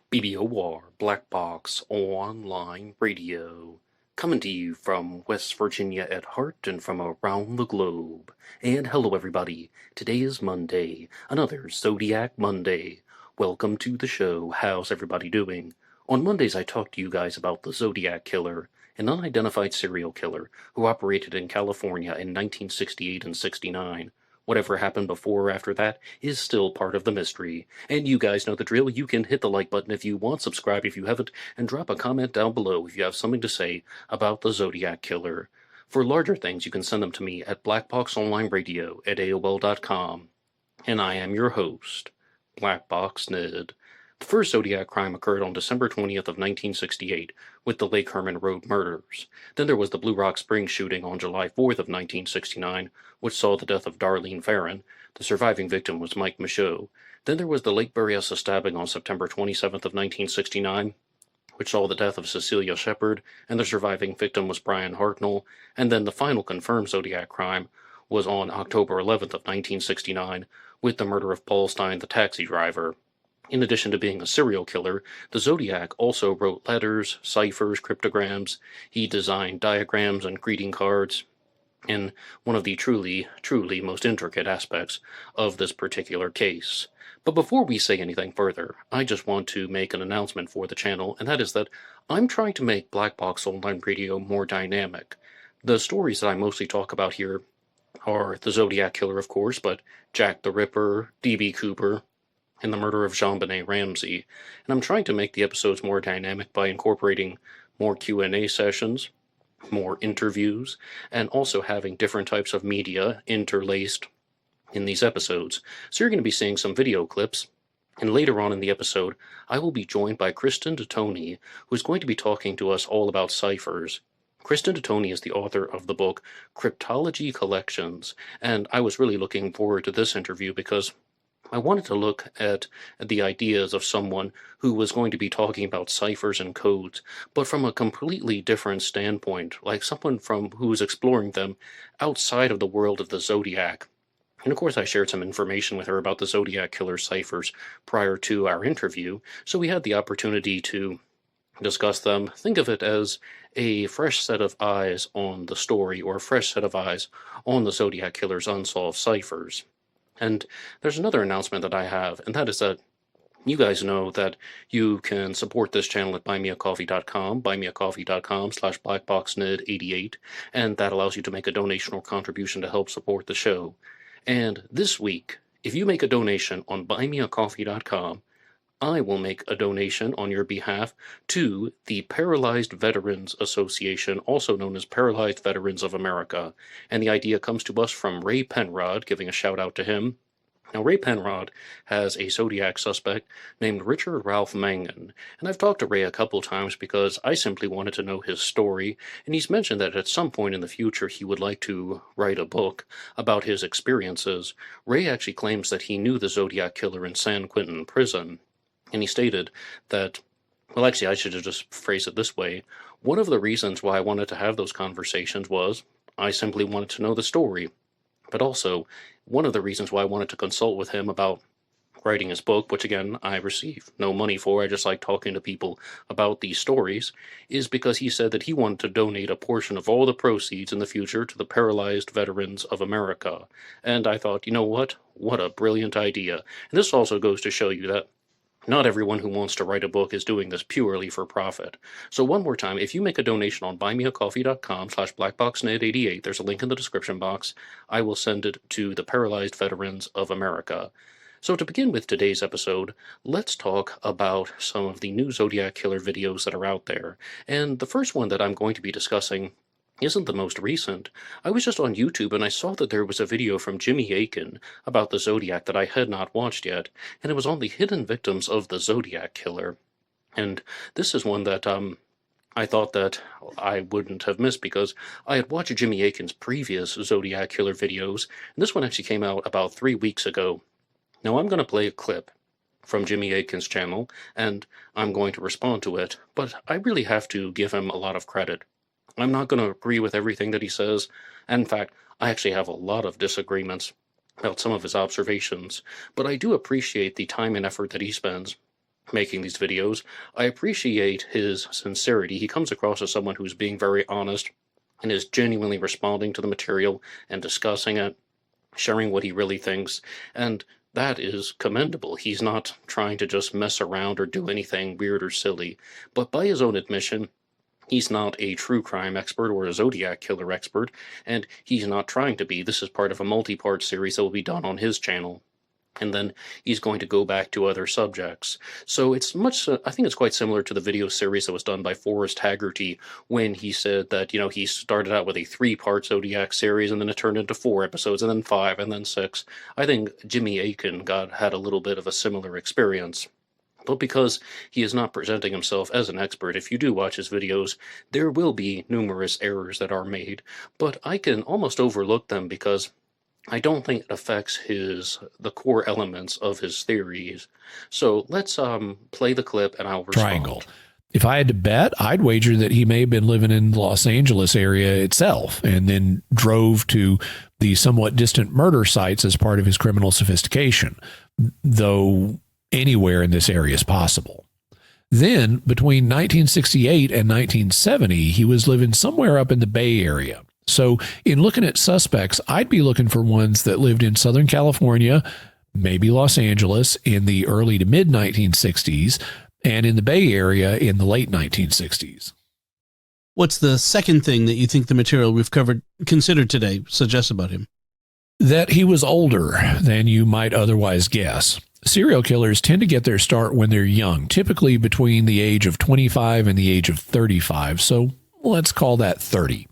BBOR, Black Box Online Radio, coming to you from West Virginia at heart and from around the globe. And hello everybody, today is Monday, another Zodiac Monday. Welcome to the show, how's everybody doing? On Mondays I talk to you guys about the Zodiac Killer, an unidentified serial killer who operated in California in 1968 and 69. Whatever happened before or after that is still part of the mystery. And you guys know the drill. You can hit the like button if you want, subscribe if you haven't, and drop a comment down below if you have something to say about the Zodiac Killer. For larger things, you can send them to me at blackboxonlineradio@aol.com. And I am your host, Blackbox Ned. The first Zodiac crime occurred on December 20th of 1968 with the Lake Herman Road murders. Then there was the Blue Rock Springs shooting on July 4th of 1969, which saw the death of Darlene Ferrin. The surviving victim was Mike Michaud. Then there was the Lake Berryessa stabbing on September 27th of 1969, which saw the death of Cecilia Shepard, and the surviving victim was Brian Hartnell. And then the final confirmed Zodiac crime was on October 11th of 1969 with the murder of Paul Stein, the taxi driver. In addition to being a serial killer, the Zodiac also wrote letters, ciphers, cryptograms. He designed diagrams and greeting cards, in one of the truly most intricate aspects of this particular case. But before we say anything further, I just want to make an announcement for the channel, and that is that I'm trying to make Black Box Online Radio more dynamic. The stories that I mostly talk about here are the Zodiac Killer, of course, but Jack the Ripper, D.B. Cooper, and the murder of Jean-Benet Ramsey. And I'm trying to make the episodes more dynamic by incorporating more Q&A sessions, more interviews, and also having different types of media interlaced in these episodes. So you're going to be seeing some video clips, and later on in the episode, I will be joined by Kristen Dettoni, who's going to be talking to us all about ciphers. Kristen Dettoni is the author of the book Cryptology Collections, and I was really looking forward to this interview because I wanted to look at the ideas of someone who was going to be talking about ciphers and codes, but from a completely different standpoint, like someone who was exploring them outside of the world of the Zodiac. And of course I shared some information with her about the Zodiac Killer ciphers prior to our interview, so we had the opportunity to discuss them. Think of it as a fresh set of eyes on the story, or a fresh set of eyes on the Zodiac Killer's unsolved ciphers. And there's another announcement that I have, and that is that you guys know that you can support this channel at buymeacoffee.com, buymeacoffee.com/blackboxned88, and that allows you to make a donation or contribution to help support the show. And this week, if you make a donation on buymeacoffee.com, I will make a donation on your behalf to the Paralyzed Veterans Association, also known as Paralyzed Veterans of America. And the idea comes to us from Ray Penrod, giving a shout out to him. Now, Ray Penrod has a Zodiac suspect named Richard Ralph Mangan, and I've talked to Ray a couple times because I simply wanted to know his story, and he's mentioned that at some point in the future he would like to write a book about his experiences. Ray actually claims that he knew the Zodiac Killer in San Quentin prison. And he stated that, well, actually, I should have just phrased it this way. One of the reasons why I wanted to have those conversations was I simply wanted to know the story. But also, one of the reasons why I wanted to consult with him about writing his book, which again, I receive no money for, I just like talking to people about these stories, is because he said that he wanted to donate a portion of all the proceeds in the future to the Paralyzed Veterans of America. And I thought, you know what? What a brilliant idea. And this also goes to show you that not everyone who wants to write a book is doing this purely for profit. So one more time, if you make a donation on buymeacoffee.com/blackboxned88, there's a link in the description box, I will send it to the Paralyzed Veterans of America. So to begin with today's episode, let's talk about some of the new Zodiac Killer videos that are out there. And the first one that I'm going to be discussing isn't the most recent. I was just on YouTube and I saw that there was a video from Jimmy Akin about the Zodiac that I had not watched yet, and it was on the hidden victims of the Zodiac Killer. And this is one that I thought that I wouldn't have missed because I had watched Jimmy Akin's previous Zodiac Killer videos, and this one actually came out about 3 weeks ago. Now I'm going to play a clip from Jimmy Akin's channel, and I'm going to respond to it, but I really have to give him a lot of credit. I'm not going to agree with everything that he says. In fact, I actually have a lot of disagreements about some of his observations, but I do appreciate the time and effort that he spends making these videos. I appreciate his sincerity. He comes across as someone who's being very honest and is genuinely responding to the material and discussing it, sharing what he really thinks, and that is commendable. He's not trying to just mess around or do anything weird or silly, but by his own admission, he's not a true crime expert or a Zodiac Killer expert, and he's not trying to be. This is part of a multi-part series that will be done on his channel, and then he's going to go back to other subjects. So it's much, I think it's quite similar to the video series that was done by Forrest Haggerty when he said that, he started out with a 3-part Zodiac series and then it turned into 4 episodes and then 5 and then 6. I think Jimmy Akin had a little bit of a similar experience. But because he is not presenting himself as an expert, if you do watch his videos, there will be numerous errors that are made, but I can almost overlook them because I don't think it affects the core elements of his theories. So let's play the clip and I'll respond. Triangle. If I had to bet, I'd wager that he may have been living in the Los Angeles area itself and then drove to the somewhat distant murder sites as part of his criminal sophistication, though anywhere in this area is possible. Then, between 1968 and 1970, he was living somewhere up in the Bay Area. So in looking at suspects, I'd be looking for ones that lived in Southern California, maybe Los Angeles in the early to mid 1960s, and in the Bay Area in the late 1960s. What's the second thing that you think the material we've considered today suggests about him? That he was older than you might otherwise guess. Serial killers tend to get their start when they're young, typically between the age of 25 and the age of 35, so let's call that 30.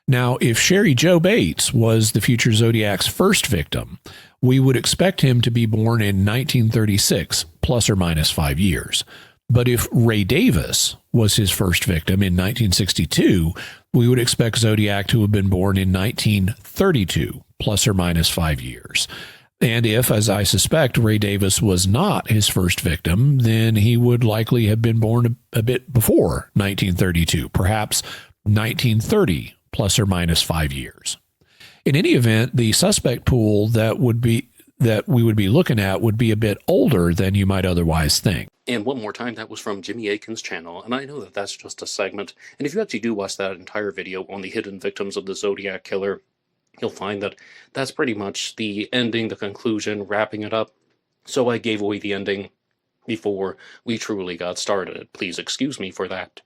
Now, if Sherry Joe Bates was the future Zodiac's first victim, we would expect him to be born in 1936, plus or minus 5 years. But if Ray Davis was his first victim in 1962, we would expect Zodiac to have been born in 1932, plus or minus 5 years. And if, as I suspect, Ray Davis was not his first victim, then he would likely have been born a bit before 1932, perhaps 1930, plus or minus 5 years. In any event, the suspect pool that we would be looking at would be a bit older than you might otherwise think. And one more time, that was from Jimmy Akin's channel, and I know that that's just a segment, and if you actually do watch that entire video on the hidden victims of the Zodiac Killer, you'll find that that's pretty much the ending, the conclusion, wrapping it up. So I gave away the ending before we truly got started. Please excuse me for that.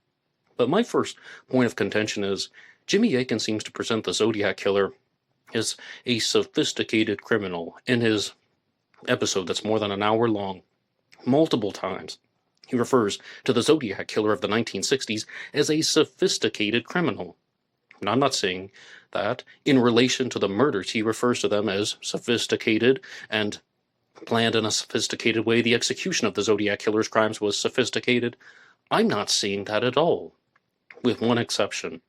But my first point of contention is Jimmy Akin seems to present the Zodiac Killer as a sophisticated criminal. In his episode that's more than an hour long, multiple times, he refers to the Zodiac Killer of the 1960s as a sophisticated criminal. And I'm not saying that in relation to the murders, he refers to them as sophisticated and planned in a sophisticated way. The execution of the Zodiac Killer's crimes was sophisticated. I'm not seeing that at all, with one exception.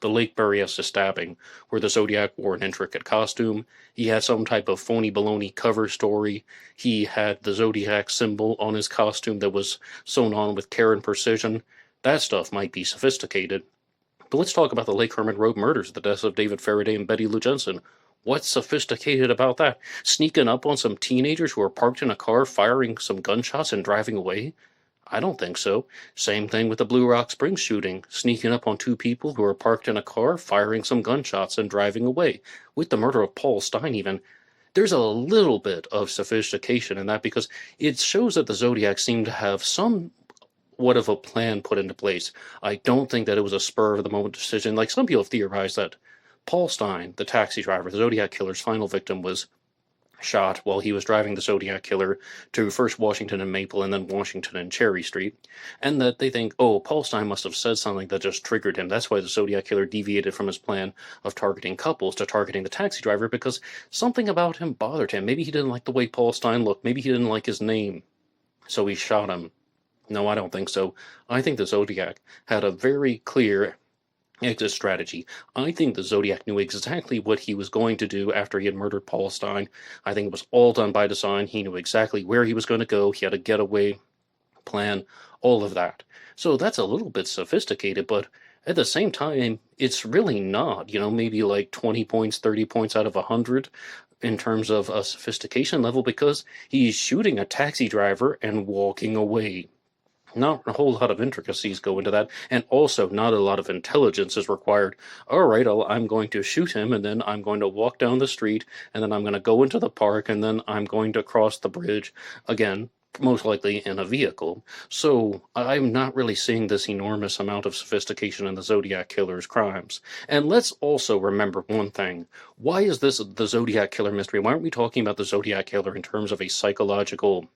The Lake Berryessa stabbing, where the Zodiac wore an intricate costume. He had some type of phony baloney cover story. He had the Zodiac symbol on his costume that was sewn on with care and precision. That stuff might be sophisticated. But let's talk about the Lake Herman Road murders, the deaths of David Faraday and Betty Lou Jensen. What's sophisticated about that? Sneaking up on some teenagers who are parked in a car, firing some gunshots and driving away? I don't think so. Same thing with the Blue Rock Springs shooting, sneaking up on 2 people who are parked in a car, firing some gunshots and driving away. With the murder of Paul Stein even, there's a little bit of sophistication in that because it shows that the Zodiac seemed to have somewhat of a plan put into place. I don't think that it was a spur-of-the-moment decision. Like some people have theorized that Paul Stein, the taxi driver, the Zodiac Killer's final victim, was shot while he was driving the Zodiac Killer to first Washington and Maple and then Washington and Cherry Street, and that they think, oh, Paul Stein must have said something that just triggered him. That's why the Zodiac Killer deviated from his plan of targeting couples to targeting the taxi driver, because something about him bothered him. Maybe he didn't like the way Paul Stein looked. Maybe he didn't like his name, so he shot him. No, I don't think so. I think the Zodiac had a very clear exit strategy. I think the Zodiac knew exactly what he was going to do after he had murdered Paul Stein. I think it was all done by design. He knew exactly where he was going to go. He had a getaway plan, all of that. So that's a little bit sophisticated, but at the same time, it's really not, maybe like 20 points, 30 points out of 100. in terms of a sophistication level because he's shooting a taxi driver and walking away. Not a whole lot of intricacies go into that, and also not a lot of intelligence is required. All right, I'm going to shoot him, and then I'm going to walk down the street, and then I'm going to go into the park, and then I'm going to cross the bridge again, most likely in a vehicle. So I'm not really seeing this enormous amount of sophistication in the Zodiac Killer's crimes. And let's also remember one thing. Why is this the Zodiac Killer mystery? Why aren't we talking about the Zodiac Killer in terms of a psychological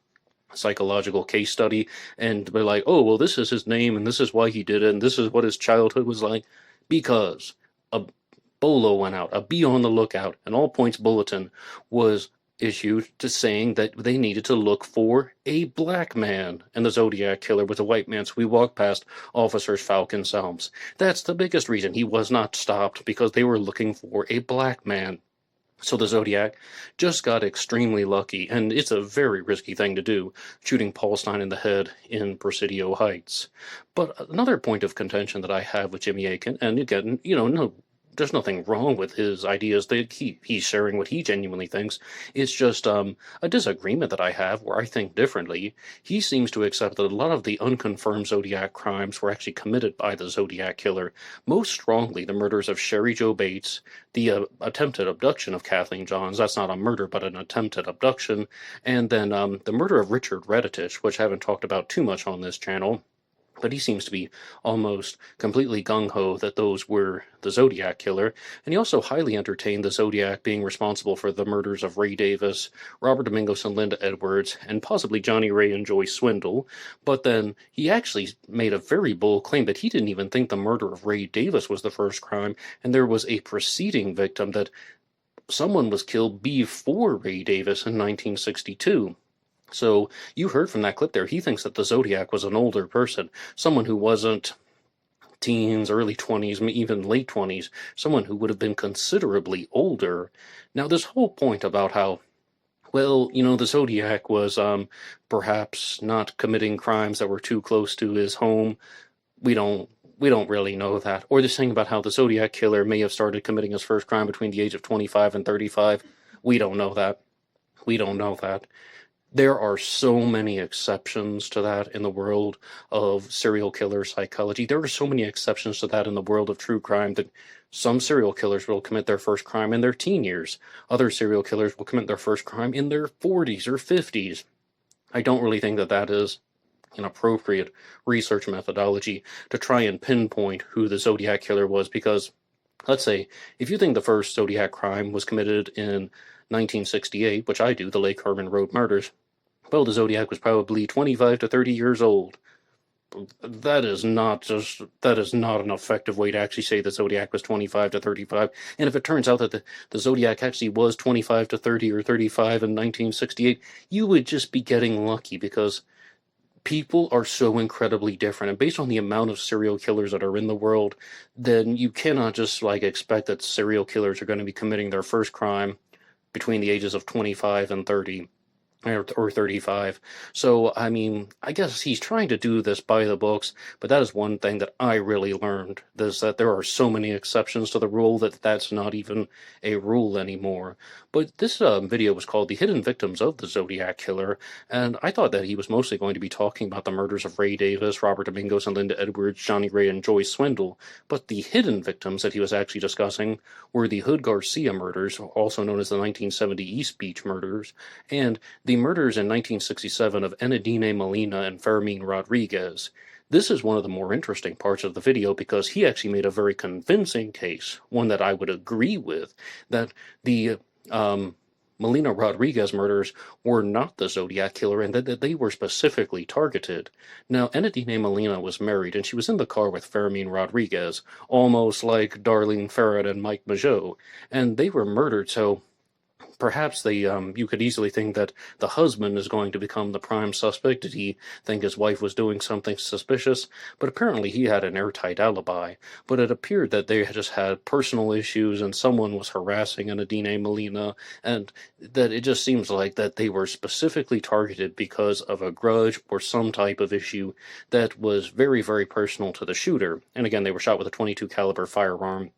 case study, and they're like, oh, well, this is his name, and this is why he did it, and this is what his childhood was like? Because a bolo went out, a be on the lookout, an all points bulletin was issued to saying that they needed to look for a black man, and the Zodiac Killer was a white man, so we walked past Officers Falcon Selms. That's the biggest reason he was not stopped, because they were looking for a black man. So the Zodiac just got extremely lucky, and it's a very risky thing to do, shooting Paul Stein in the head in Presidio Heights. But another point of contention that I have with Jimmy Akin, and again, no, there's nothing wrong with his ideas. He's sharing what he genuinely thinks. It's just a disagreement that I have where I think differently. He seems to accept that a lot of the unconfirmed Zodiac crimes were actually committed by the Zodiac Killer. Most strongly, the murders of Sherry Jo Bates, the attempted abduction of Kathleen Johns. That's not a murder, but an attempted abduction. And then the murder of Richard Redditich, which I haven't talked about too much on this channel. But he seems to be almost completely gung-ho that those were the Zodiac Killer, and he also highly entertained the Zodiac being responsible for the murders of Ray Davis, Robert Domingos and Linda Edwards, and possibly Johnny Ray and Joyce Swindle. But then he actually made a very bold claim that he didn't even think the murder of Ray Davis was the first crime, and there was a preceding victim, that someone was killed before Ray Davis in 1962. So you heard from that clip there, he thinks that the Zodiac was an older person, someone who wasn't teens, early 20s, even late 20s, someone who would have been considerably older. Now, this whole point about how, well, the Zodiac was perhaps not committing crimes that were too close to his home, we don't really know that. Or this thing about how the Zodiac Killer may have started committing his first crime between the age of 25 and 35, we don't know that. There are so many exceptions to that in the world of serial killer psychology. There are so many exceptions to that in the world of true crime that some serial killers will commit their first crime in their teen years. Other serial killers will commit their first crime in their 40s or 50s. I don't really think that that is an appropriate research methodology to try and pinpoint who the Zodiac Killer was, because, let's say, if you think the first Zodiac crime was committed in 1968, which I do, the Lake Herman Road murders, well, the Zodiac was probably 25 to 30 years old. That is not an effective way to actually say the Zodiac was 25 to 35. And if it turns out that the Zodiac actually was 25 to 30 or 35 in 1968, you would just be getting lucky, because people are so incredibly different. And based on the amount of serial killers that are in the world, then you cannot just expect that serial killers are going to be committing their first crime between the ages of 25 and 30. Or 35. So, I mean, I guess he's trying to do this by the books, but that is one thing that I really learned, is that there are so many exceptions to the rule that that's not even a rule anymore. But this video was called The Hidden Victims of the Zodiac Killer, and I thought that he was mostly going to be talking about the murders of Ray Davis, Robert Domingos and Linda Edwards, Johnny Ray and Joyce Swindle, but the hidden victims that he was actually discussing were the Hood Garcia murders, also known as the 1970 East Beach murders, and the murders in 1967 of Enadine Molina and Fermin Rodriguez. This is one of the more interesting parts of the video, because he actually made a very convincing case, one that I would agree with, that the Molina Rodriguez murders were not the Zodiac Killer, and that they were specifically targeted. Now, Enadine Molina was married, and she was in the car with Fermin Rodriguez, almost like Darlene Ferret and Mike Mageau, and they were murdered. So perhaps you could easily think that the husband is going to become the prime suspect. Did he think his wife was doing something suspicious? But apparently he had an airtight alibi. But it appeared that they just had personal issues, and someone was harassing Enadine Molina, and that it just seems like that they were specifically targeted because of a grudge or some type of issue that was very, very personal to the shooter. And again, they were shot with a .22 caliber firearm.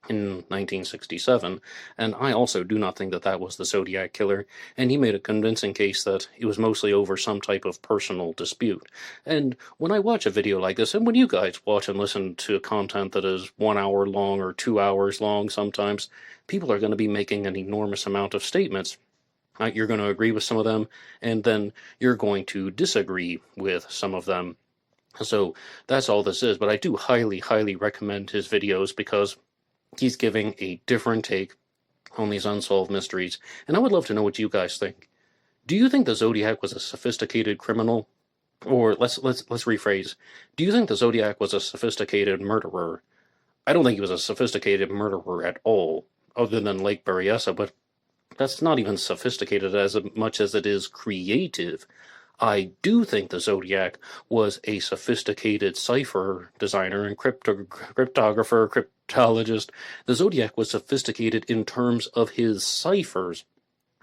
in 1967, and I also do not think that that was the Zodiac Killer, and he made a convincing case that it was mostly over some type of personal dispute. And when I watch a video like this, and when you guys watch and listen to content that is 1 hour long or 2 hours long sometimes, people are going to be making an enormous amount of statements. You're going to agree with some of them, and then you're going to disagree with some of them. So that's all this is, but I do highly, highly recommend his videos because he's giving a different take on these unsolved mysteries, and I would love to know what you guys think. Do you think the Zodiac was a sophisticated criminal? Or let's rephrase. Do you think the Zodiac was a sophisticated murderer? I don't think he was a sophisticated murderer at all, other than Lake Berryessa, but that's not even sophisticated as much as it is creative. I do think the Zodiac was a sophisticated cipher designer and cryptographer, cryptologist. The Zodiac was sophisticated in terms of his ciphers,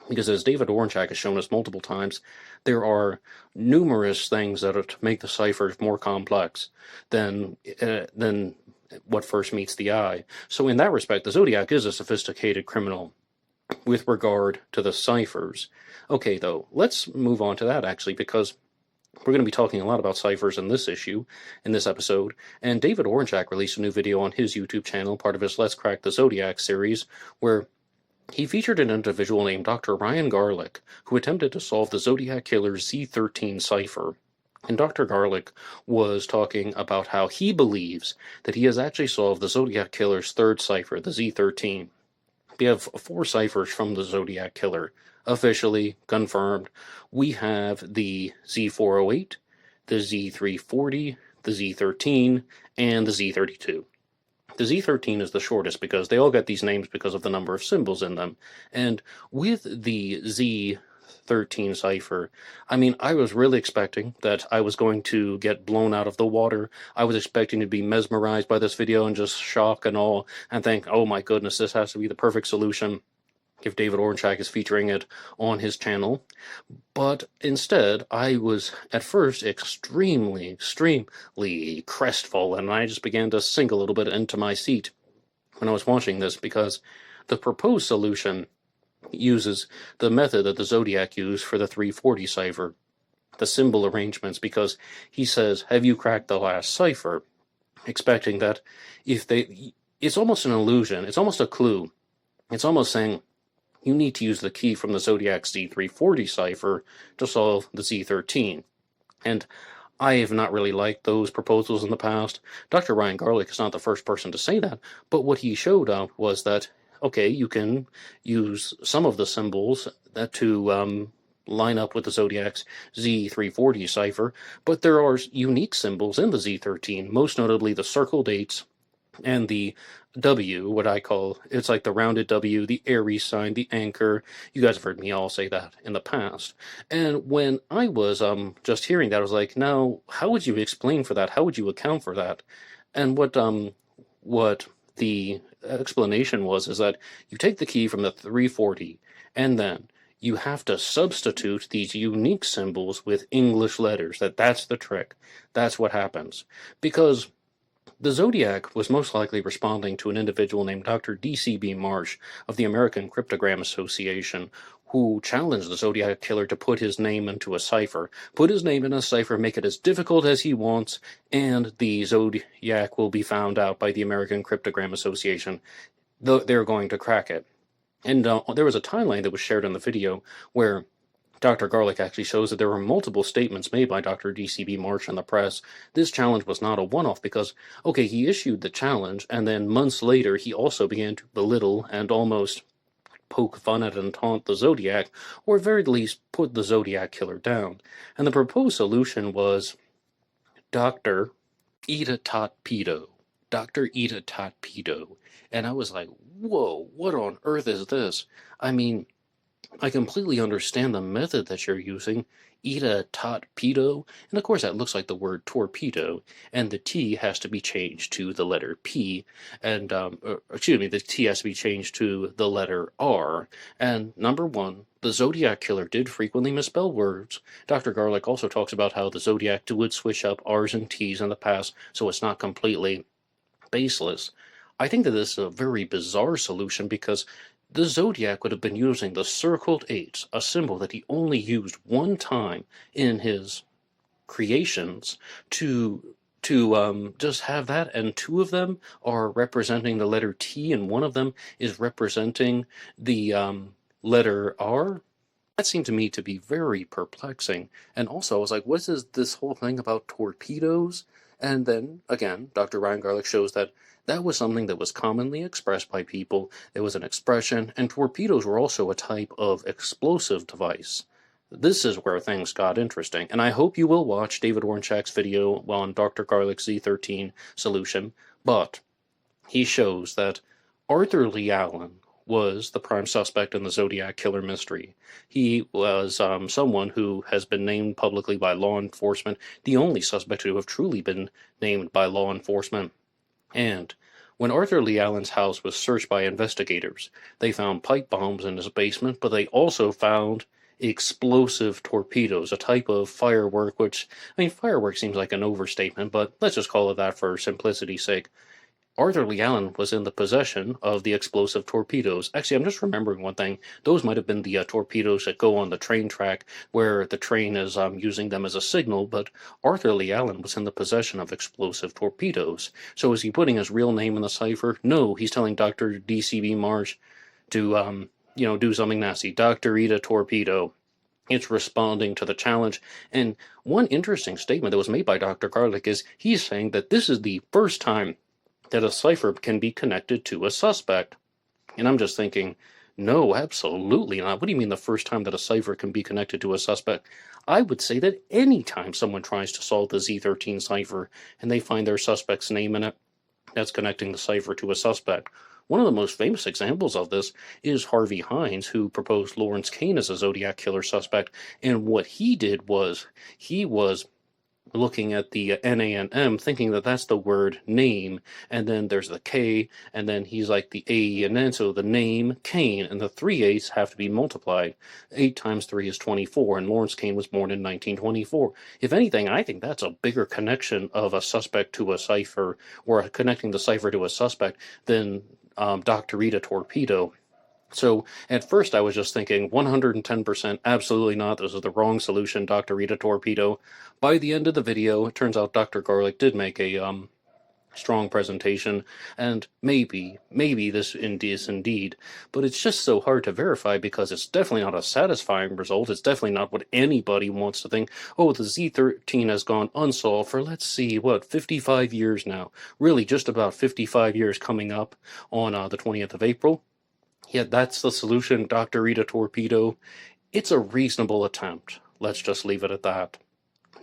because as David Ornchak has shown us multiple times, there are numerous things that are to make the ciphers more complex than what first meets the eye. So in that respect, the Zodiac is a sophisticated criminal with regard to the ciphers. Okay, though, let's move on to that, actually, because we're going to be talking a lot about ciphers in this issue, in this episode, and David Ornchak released a new video on his YouTube channel, part of his Let's Crack the Zodiac series, where he featured an individual named Dr. Ryan Garlick, who attempted to solve the Zodiac Killer's Z13 cipher. And Dr. Garlick was talking about how he believes that he has actually solved the Zodiac Killer's third cipher, the Z13. We have 4 ciphers from the Zodiac Killer, officially confirmed. We have the Z408, the Z340, the Z13, and the Z32. The Z13 is the shortest because they all get these names because of the number of symbols in them. And with the Z13 cipher, I mean, I was really expecting that I was going to get blown out of the water. I was expecting to be mesmerized by this video and just shock and awe and think, oh my goodness, this has to be the perfect solution if David Ornchak is featuring it on his channel. But instead, I was at first extremely crestfallen, and I just began to sink a little bit into my seat when I was watching this, because the proposed solution uses the method that the Zodiac used for the 340 cipher, the symbol arrangements, because he says, have you cracked the last cipher? Expecting that it's almost an illusion, it's almost a clue. It's almost saying, you need to use the key from the Zodiac Z340 cipher to solve the Z13. And I have not really liked those proposals in the past. Dr. Ryan Garlick is not the first person to say that, but what he showed up was that, okay, you can use some of the symbols to line up with the Zodiac's Z340 cipher, but there are unique symbols in the Z13, most notably the circle dates and the W, what I call, it's like the rounded W, the Aries sign, the anchor. You guys have heard me all say that in the past. And when I was just hearing that, I was like, now, how would you explain for that? How would you account for that? And what the explanation was is that you take the key from the 340, and then you have to substitute these unique symbols with English letters. That's the trick. That's what happens. Because the Zodiac was most likely responding to an individual named Dr. D.C.B. Marsh of the American Cryptogram Association, who challenged the Zodiac Killer to put his name into a cipher. Put his name in a cipher, make it as difficult as he wants, and the Zodiac will be found out by the American Cryptogram Association. They're going to crack it. And there was a timeline that was shared in the video where Dr. Garlick actually shows that there were multiple statements made by Dr. D.C.B. Marsh in the press. This challenge was not a one-off because, okay, he issued the challenge, and then months later he also began to belittle and almost poke fun at and taunt the Zodiac, or at very least put the Zodiac Killer down. And the proposed solution was Dr. Ita Tot Pedo. Dr. Ita Tot Pedo. And I was like, whoa, what on earth is this? I mean, I completely understand the method that you're using, Ita Tot Pedo, and of course that looks like the word torpedo, and the T has to be changed to the letter P, and, the T has to be changed to the letter R, and number one, the Zodiac Killer did frequently misspell words. Dr. Garlick also talks about how the Zodiac would switch up R's and T's in the past, so it's not completely baseless. I think that this is a very bizarre solution because the Zodiac would have been using the circled eights, a symbol that he only used one time in his creations, to just have that, and two of them are representing the letter T, and one of them is representing the letter R. That seemed to me to be very perplexing. And also, I was like, what is this whole thing about torpedoes? And then, again, Dr. Ryan Garlick shows that that was something that was commonly expressed by people. It was an expression, and torpedoes were also a type of explosive device. This is where things got interesting, and I hope you will watch David Warnchak's video on Dr. Garlick's Z13 solution, but he shows that Arthur Lee Allen was the prime suspect in the Zodiac Killer mystery. He was someone who has been named publicly by law enforcement, the only suspect to have truly been named by law enforcement. And when Arthur Lee Allen's house was searched by investigators, they found pipe bombs in his basement, but they also found explosive torpedoes, a type of firework, which, I mean, firework seems like an overstatement, but let's just call it that for simplicity's sake. Arthur Lee Allen was in the possession of the explosive torpedoes. Actually, I'm just remembering one thing. Those might have been the torpedoes that go on the train track where the train is using them as a signal, but Arthur Lee Allen was in the possession of explosive torpedoes. So is he putting his real name in the cipher? No, he's telling Dr. D.C.B. Marsh to, do something nasty. Dr. Eat a torpedo. It's responding to the challenge. And one interesting statement that was made by Dr. Garlick is he's saying that this is the first time that a cipher can be connected to a suspect. And I'm just thinking, no, absolutely not. What do you mean the first time that a cipher can be connected to a suspect? I would say that any time someone tries to solve the Z13 cipher and they find their suspect's name in it, that's connecting the cipher to a suspect. One of the most famous examples of this is Harvey Hines, who proposed Lawrence Kane as a Zodiac Killer suspect. And what he did was he was looking at the NANM, thinking that that's the word name, and then there's the K, and then he's like the A, and then so the name, Kane, and the three A's have to be multiplied. 8 times 3 is 24, and Lawrence Kane was born in 1924. If anything, I think that's a bigger connection of a suspect to a cipher, or connecting the cipher to a suspect, than Dr. Rita Torpedo. So at first I was just thinking 110% absolutely not. This is the wrong solution, Dr. Rita Torpedo. By the end of the video, it turns out Dr. Garlick did make a strong presentation, and maybe this is indeed, but it's just so hard to verify because it's definitely not a satisfying result. It's definitely not what anybody wants to think. Oh, the Z13 has gone unsolved for, let's see, 55 years now. Really, just about 55 years coming up on the 20th of April. Yeah, that's the solution, Dr. Rita Torpedo. It's a reasonable attempt. Let's just leave it at that.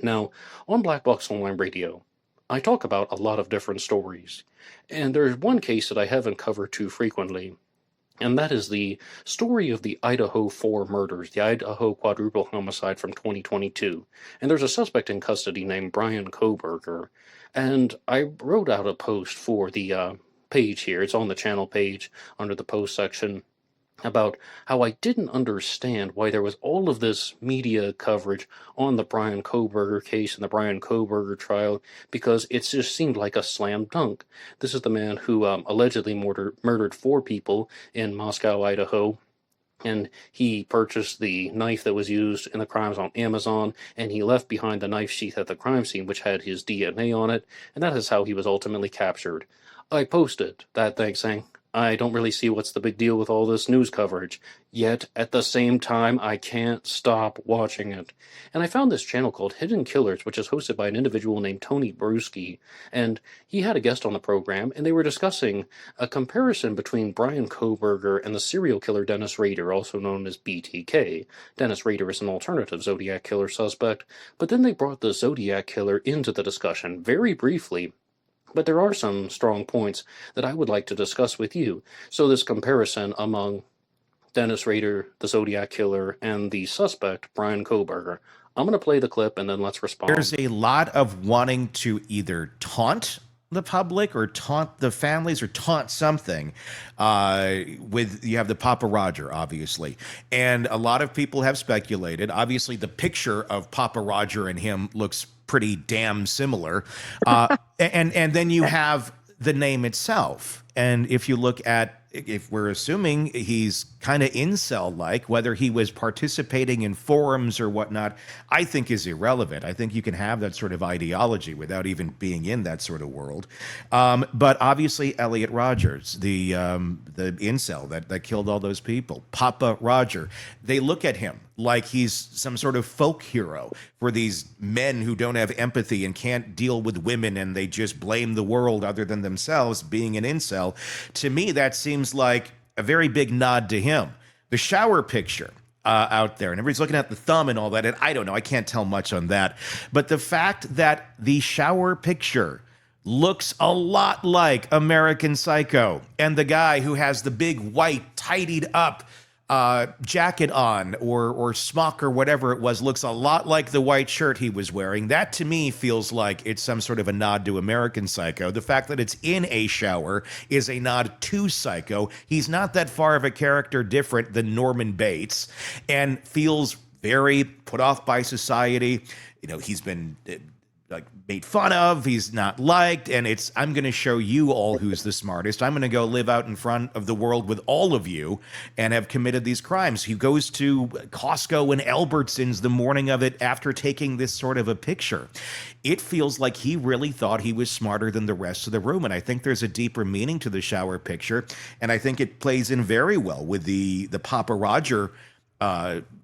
Now, on Black Box Online Radio, I talk about a lot of different stories, and there's one case that I haven't covered too frequently, and that is the story of the Idaho 4 murders, the Idaho quadruple homicide from 2022. And there's a suspect in custody named Brian Cobberger, and I wrote out a post for the page here. It's on the channel page under the post section about how I didn't understand why there was all of this media coverage on the Brian Cobberger case and the Brian Cobberger trial, because it just seemed like a slam dunk. This is the man who allegedly murdered 4 people in Moscow, Idaho, and he purchased the knife that was used in the crimes on Amazon, and he left behind the knife sheath at the crime scene, which had his DNA on it, and that is how he was ultimately captured. I posted that thing saying, I don't really see what's the big deal with all this news coverage, yet at the same time I can't stop watching it. And I found this channel called Hidden Killers, which is hosted by an individual named Tony Bruschi, and he had a guest on the program, and they were discussing a comparison between Brian Cobberger and the serial killer Dennis Rader, also known as BTK. Dennis Rader is an alternative Zodiac Killer suspect, but then they brought the Zodiac Killer into the discussion very briefly. But there are some strong points that I would like to discuss with you. So this comparison among Dennis Rader, the Zodiac Killer, and the suspect, Brian Cobberger. I'm going to play the clip and then let's respond. There's a lot of wanting to either taunt the public or taunt the families or taunt something with, you have the Papa Roger, obviously. And a lot of people have speculated. Obviously, the picture of Papa Roger and him looks pretty damn similar. And then you have the name itself. And if you look at, if we're assuming he's kind of incel-like, whether he was participating in forums or whatnot, I think is irrelevant. I think you can have that sort of ideology without even being in that sort of world. But obviously, Elliot Rogers, the incel that killed all those people, Papa Roger, they look at him like he's some sort of folk hero for these men who don't have empathy and can't deal with women, and they just blame the world other than themselves, being an incel. To me, that seems like a very big nod to him. The shower picture out there, and everybody's looking at the thumb and all that, and I don't know, I can't tell much on that. But the fact that the shower picture looks a lot like American Psycho, and the guy who has the big white tidied up jacket on or smock or whatever it was looks a lot like the white shirt he was wearing. That to me feels like it's some sort of a nod to American Psycho. The fact that it's in a shower is a nod to Psycho. He's not that far of a character different than Norman Bates, and feels very put off by society. You know, he's been like made fun of, he's not liked, and it's, I'm going to show you all who's the smartest. I'm going to go live out in front of the world with all of you and have committed these crimes. He goes to Costco and Albertsons the morning of it after taking this sort of a picture. It feels like he really thought he was smarter than the rest of the room, and I think there's a deeper meaning to the shower picture, and I think it plays in very well with the Papa Roger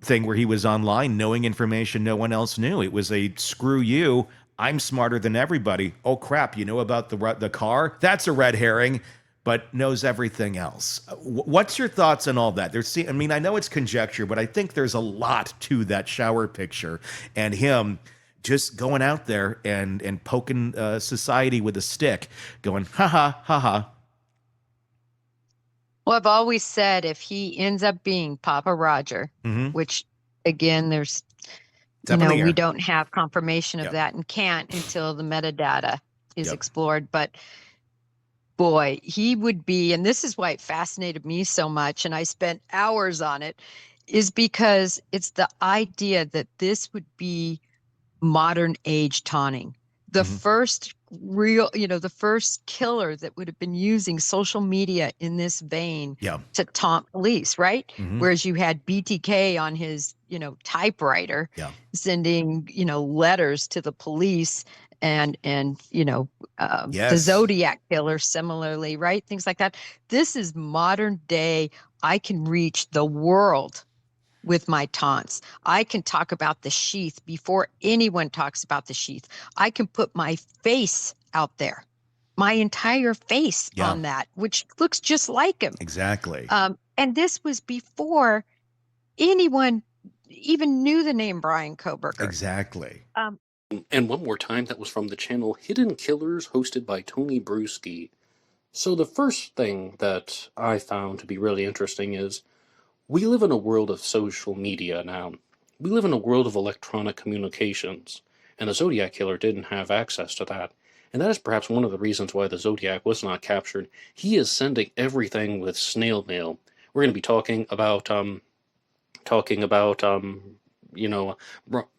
thing where he was online knowing information no one else knew. It was a screw you, I'm smarter than everybody. Oh, crap, you know about the car? That's a red herring, but knows everything else. What's your thoughts on all that? I mean, I know it's conjecture, but I think there's a lot to that shower picture and him just going out there and poking society with a stick, going, ha, ha. Well, I've always said if he ends up being Papa Roger, which, again, there's... we don't have confirmation of that and can't until the metadata is explored. But boy, he would be, and this is why it fascinated me so much, and I spent hours on it, is because it's the idea that this would be modern age taunting. The first real, the first killer that would have been using social media in this vein to taunt police, right? Whereas you had BTK on his, typewriter sending, letters to the police and the Zodiac Killer similarly, right? Things like that. This is modern day. I can reach the world with my taunts. I can talk about the sheath before anyone talks about the sheath. I can put my face out there, my entire face on that, which looks just like him. Exactly. And this was before anyone even knew the name Brian Cobberger. Exactly. And one more time, that was from the channel Hidden Killers, hosted by Tony Bruschi. So the first thing that I found to be really interesting is we live in a world of social media now. We live in a world of electronic communications, and the Zodiac Killer didn't have access to that. And that is perhaps one of the reasons why the Zodiac was not captured. He is sending everything with snail mail. We're going to be talking about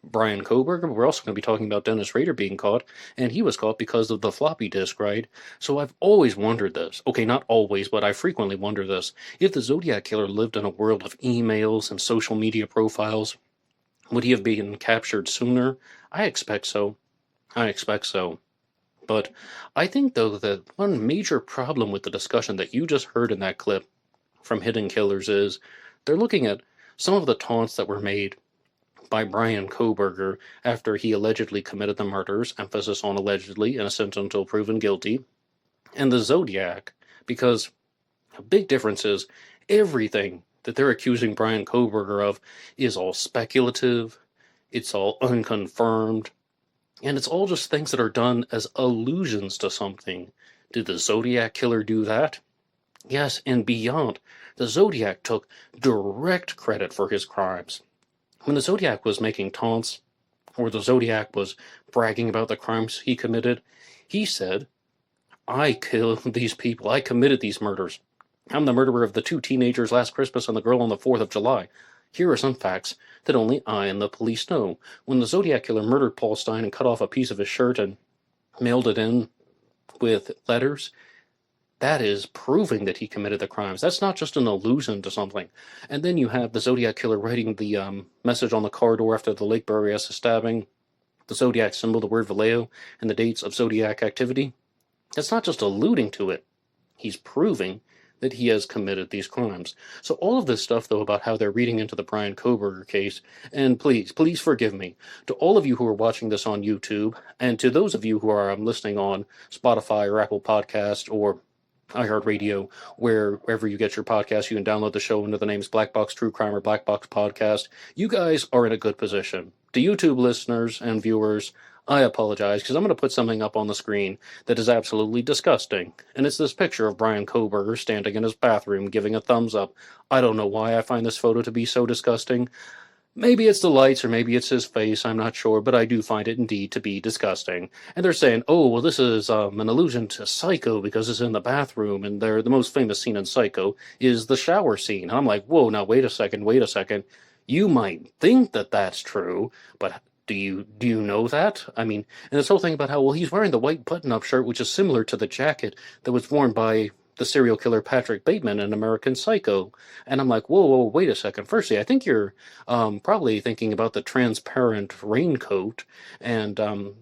Brian Cobberger, but we're also going to be talking about Dennis Rader being caught, and he was caught because of the floppy disk, right? So I've always wondered this. Okay, not always, but I frequently wonder this. If the Zodiac Killer lived in a world of emails and social media profiles, would he have been captured sooner? I expect so. But I think, though, that one major problem with the discussion that you just heard in that clip from Hidden Killers is they're looking at some of the taunts that were made by Brian Cobberger after he allegedly committed the murders, emphasis on allegedly, innocent until proven guilty, and the Zodiac, because a big difference is everything that they're accusing Brian Cobberger of is all speculative, it's all unconfirmed, and it's all just things that are done as allusions to something. Did the Zodiac Killer do that? Yes, and beyond. The Zodiac took direct credit for his crimes. When the Zodiac was making taunts, or the Zodiac was bragging about the crimes he committed, he said, I killed these people, I committed these murders. I'm the murderer of the 2 teenagers last Christmas and the girl on the 4th of July. Here are some facts that only I and the police know. When the Zodiac Killer murdered Paul Stein and cut off a piece of his shirt and mailed it in with letters, that is proving that he committed the crimes. That's not just an allusion to something. And then you have the Zodiac Killer writing the message on the car door after the Lake Berryessa stabbing, the Zodiac symbol, the word Vallejo, and the dates of Zodiac activity. That's not just alluding to it. He's proving that he has committed these crimes. So all of this stuff, though, about how they're reading into the Bryan Kohberger case, and please forgive me, to all of you who are watching this on YouTube, and to those of you who are listening on Spotify or Apple Podcast or iHeartRadio, wherever you get your podcast, you can download the show under the names Black Box True Crime or Black Box Podcast. You guys are in a good position. To YouTube listeners and viewers, I apologize, because I'm going to put something up on the screen that is absolutely disgusting. And it's this picture of Bryan Kohberger standing in his bathroom giving a thumbs up. I don't know why I find this photo to be so disgusting. Maybe it's the lights or maybe it's his face, I'm not sure, but I do find it indeed to be disgusting. And they're saying, oh, well, this is an allusion to Psycho because it's in the bathroom, and the most famous scene in Psycho is the shower scene. And I'm like, whoa, now wait a second. You might think that that's true, but do you know that? I mean, and this whole thing about how, well, he's wearing the white button-up shirt, which is similar to the jacket that was worn by the serial killer Patrick Bateman in American Psycho. And I'm like, whoa, wait a second. Firstly, I think you're probably thinking about the transparent raincoat. And, an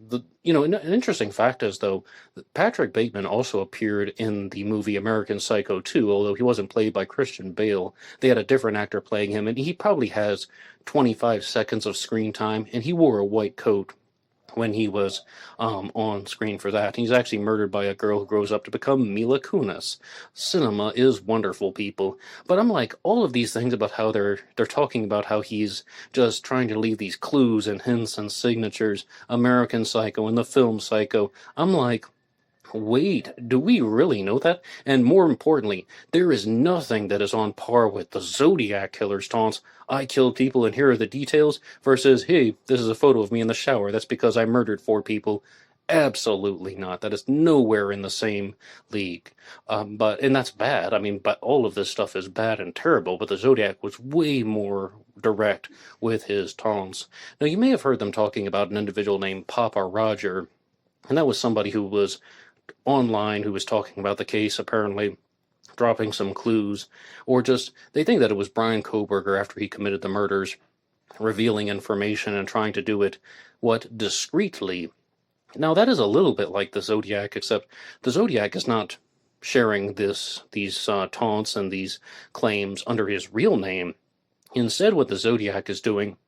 interesting fact is, though, that Patrick Bateman also appeared in the movie American Psycho 2, although he wasn't played by Christian Bale. They had a different actor playing him, and he probably has 25 seconds of screen time, and he wore a white coat when he was on screen for that. He's actually murdered by a girl who grows up to become Mila Kunis. Cinema is wonderful, people. But I'm like, all of these things about how they're talking about how he's just trying to leave these clues and hints and signatures, American Psycho and the film Psycho. I'm like, wait, do we really know that? And more importantly, there is nothing that is on par with the Zodiac Killer's taunts. I killed people and here are the details, versus, hey, this is a photo of me in the shower. That's because I murdered 4 people. Absolutely not. That is nowhere in the same league. And that's bad. I mean, but all of this stuff is bad and terrible, but the Zodiac was way more direct with his taunts. Now, you may have heard them talking about an individual named Papa Roger, and that was somebody who was online who was talking about the case, apparently dropping some clues, or just they think that it was Bryan Kohberger after he committed the murders, revealing information and trying to do it discreetly. Now that is a little bit like the Zodiac, except the Zodiac is not sharing these taunts and these claims under his real name. Instead, what the Zodiac is doing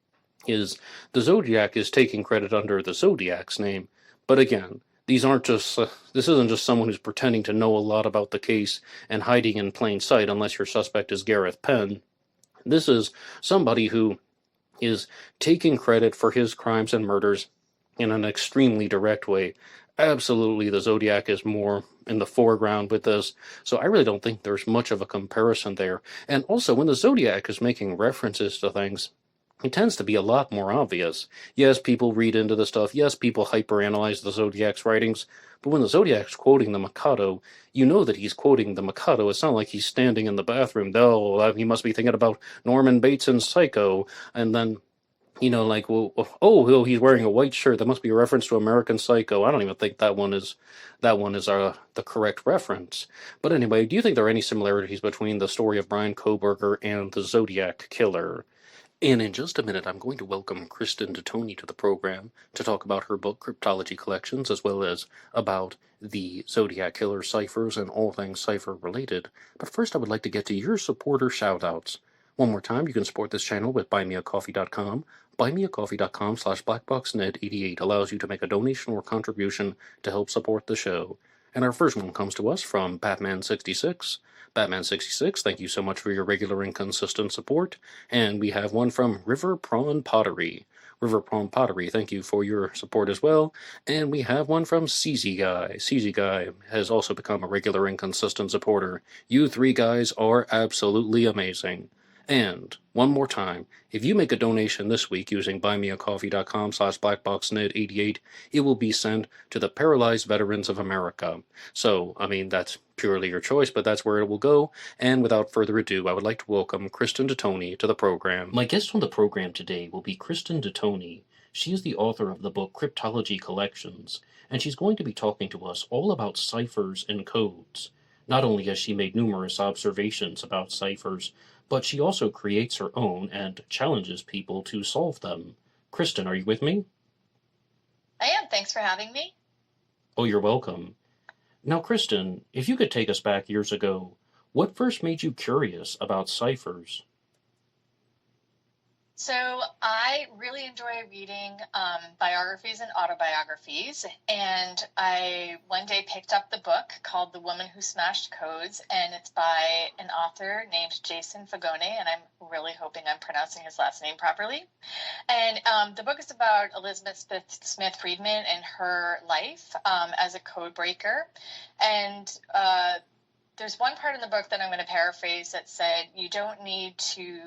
is the Zodiac is taking credit under the Zodiac's name. But again, these aren't just, this isn't just someone who's pretending to know a lot about the case and hiding in plain sight unless your suspect is Gareth Penn. This is somebody who is taking credit for his crimes and murders in an extremely direct way. Absolutely, the Zodiac is more in the foreground with this, so I really don't think there's much of a comparison there. And also, when the Zodiac is making references to things, it tends to be a lot more obvious. Yes, people read into the stuff. Yes, people hyperanalyze the Zodiac's writings. But when the Zodiac's quoting the Mikado, you know that he's quoting the Mikado. It's not like he's standing in the bathroom. No, he must be thinking about Norman Bates and Psycho. And then, like, well, he's wearing a white shirt. That must be a reference to American Psycho. I don't even think that one is the correct reference. But anyway, do you think there are any similarities between the story of Bryan Kohberger and the Zodiac Killer? And in just a minute, I'm going to welcome Kristen Dettoni to the program to talk about her book, Cryptology Collections, as well as about the Zodiac Killer ciphers and all things cipher related. But first, I would like to get to your supporter shoutouts. One more time, you can support this channel with buymeacoffee.com. Buymeacoffee.com/blackboxned88 allows you to make a donation or contribution to help support the show. And our first one comes to us from Batman66. Batman66, thank you so much for your regular and consistent support. And we have one from River Prawn Pottery. River Prawn Pottery, thank you for your support as well. And we have one from CZ Guy. CZ Guy has also become a regular and consistent supporter. You 3 guys are absolutely amazing. And one more time, if you make a donation this week using buymeacoffee.com/blackboxned88, it will be sent to the Paralyzed Veterans of America. So, that's purely your choice, but that's where it will go. And without further ado, I would like to welcome Kristen Dettoni to the program. My guest on the program today will be Kristen Dettoni. She is the author of the book Cryptology Collections, and she's going to be talking to us all about ciphers and codes. Not only has she made numerous observations about ciphers, but she also creates her own and challenges people to solve them. Kristen, are you with me? I am. Thanks for having me. Oh, you're welcome. Now, Kristen, if you could take us back years ago, what first made you curious about ciphers? So I really enjoy reading biographies and autobiographies, and I one day picked up the book called The Woman Who Smashed Codes, and it's by an author named Jason Fagone, and I'm really hoping I'm pronouncing his last name properly. And the book is about Elizabeth Smith Friedman and her life as a code breaker. And there's one part in the book that I'm going to paraphrase that said, you don't need to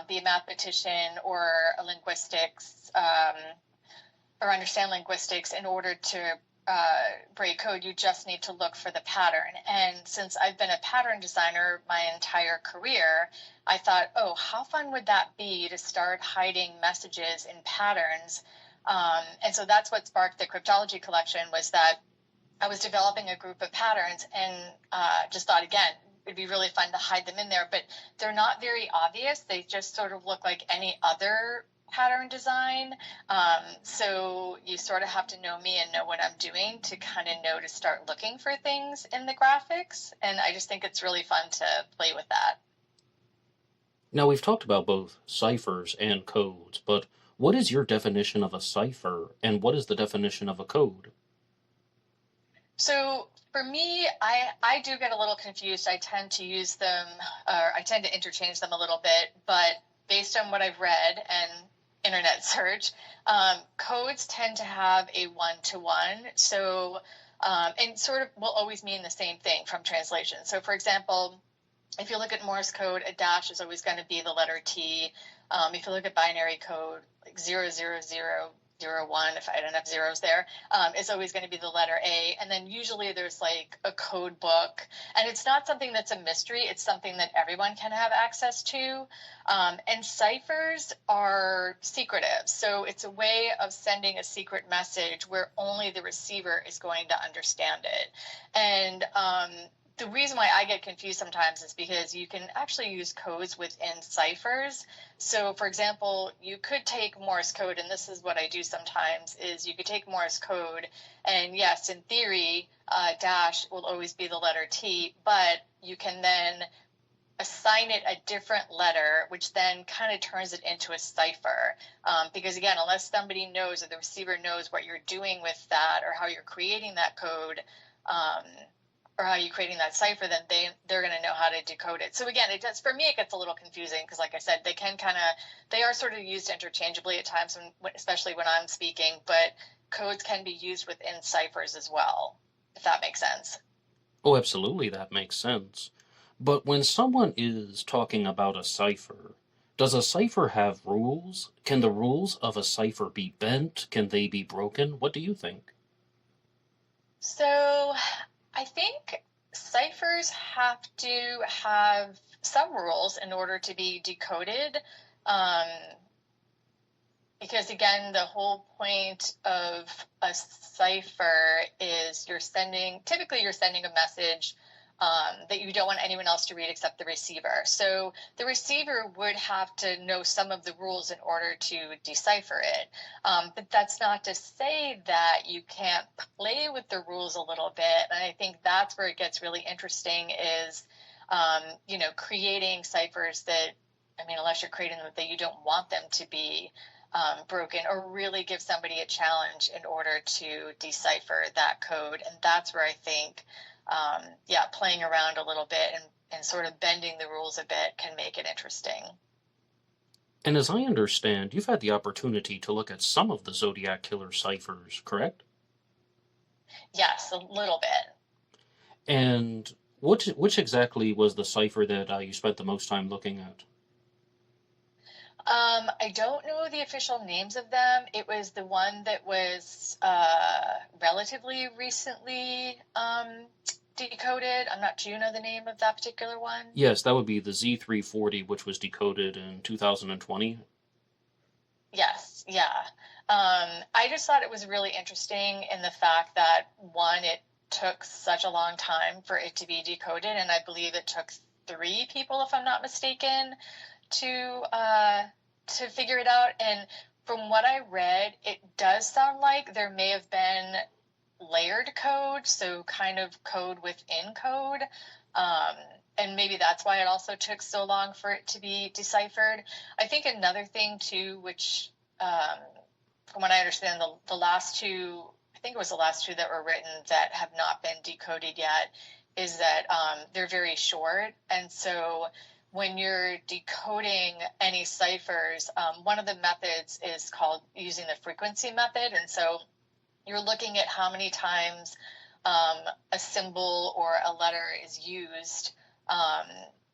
be a mathematician or a linguistics or understand linguistics in order to break code. You just need to look for the pattern. And since I've been a pattern designer my entire career, I thought, oh, how fun would that be to start hiding messages in patterns? And so that's what sparked the cryptology collection, was that I was developing a group of patterns and just thought, again, it'd be really fun to hide them in there, but they're not very obvious. They just sort of look like any other pattern design. So you sort of have to know me and know what I'm doing to kind of know to start looking for things in the graphics. And I just think it's really fun to play with that. Now, we've talked about both ciphers and codes, but what is your definition of a cipher, and what is the definition of a code? So for me, I do get a little confused. I tend to use them, or I tend to interchange them a little bit, but based on what I've read and internet search, codes tend to have a one-to-one. So, and sort of will always mean the same thing from translation. So for example, if you look at Morse code, a dash is always going to be the letter T. If you look at binary code, like 00001, if I don't have zeros there, is always going to be the letter A. And then usually there's like a code book. And it's not something that's a mystery. It's something that everyone can have access to. And ciphers are secretive. So it's a way of sending a secret message where only the receiver is going to understand it. And the reason why I get confused sometimes is because you can actually use codes within ciphers. So, for example, you could take Morse code, and this is what I do sometimes, is you could take Morse code, and yes, in theory, dash will always be the letter T, but you can then assign it a different letter, which then kind of turns it into a cipher. Because again, unless somebody knows or the receiver knows what you're doing with that or how you're creating that code, or how you're creating that cipher, then they're going to know how to decode it. So again, for me, it gets a little confusing because, like I said, they are sort of used interchangeably at times, especially when I'm speaking, but codes can be used within ciphers as well, if that makes sense. Oh, absolutely, that makes sense. But when someone is talking about a cipher, does a cipher have rules? Can the rules of a cipher be bent? Can they be broken? What do you think? So I think ciphers have to have some rules in order to be decoded, because again, the whole point of a cipher is typically you're sending a message that you don't want anyone else to read except the receiver. So the receiver would have to know some of the rules in order to decipher it. But that's not to say that you can't play with the rules a little bit. And I think that's where it gets really interesting is, creating ciphers that, unless you're creating them that you don't want them to be broken, or really give somebody a challenge in order to decipher that code. And that's where I think playing around a little bit and sort of bending the rules a bit can make it interesting. And as I understand, you've had the opportunity to look at some of the Zodiac Killer ciphers, correct? Yes, a little bit. And which exactly was the cipher that you spent the most time looking at? I don't know the official names of them. It was the one that was relatively recently decoded. Do you know the name of that particular one? Yes, that would be the Z340, which was decoded in 2020. Yes, yeah. I just thought it was really interesting in the fact that, one, it took such a long time for it to be decoded, and I believe it took 3 people, if I'm not mistaken, to figure it out. And from what I read, it does sound like there may have been layered code, so kind of code within code. And maybe that's why it also took so long for it to be deciphered. I think another thing too, which from what I understand, the last 2, I think it was the last 2 that were written that have not been decoded yet, is that they're very short. And so when you're decoding any ciphers, one of the methods is called using the frequency method. And so you're looking at how many times a symbol or a letter is used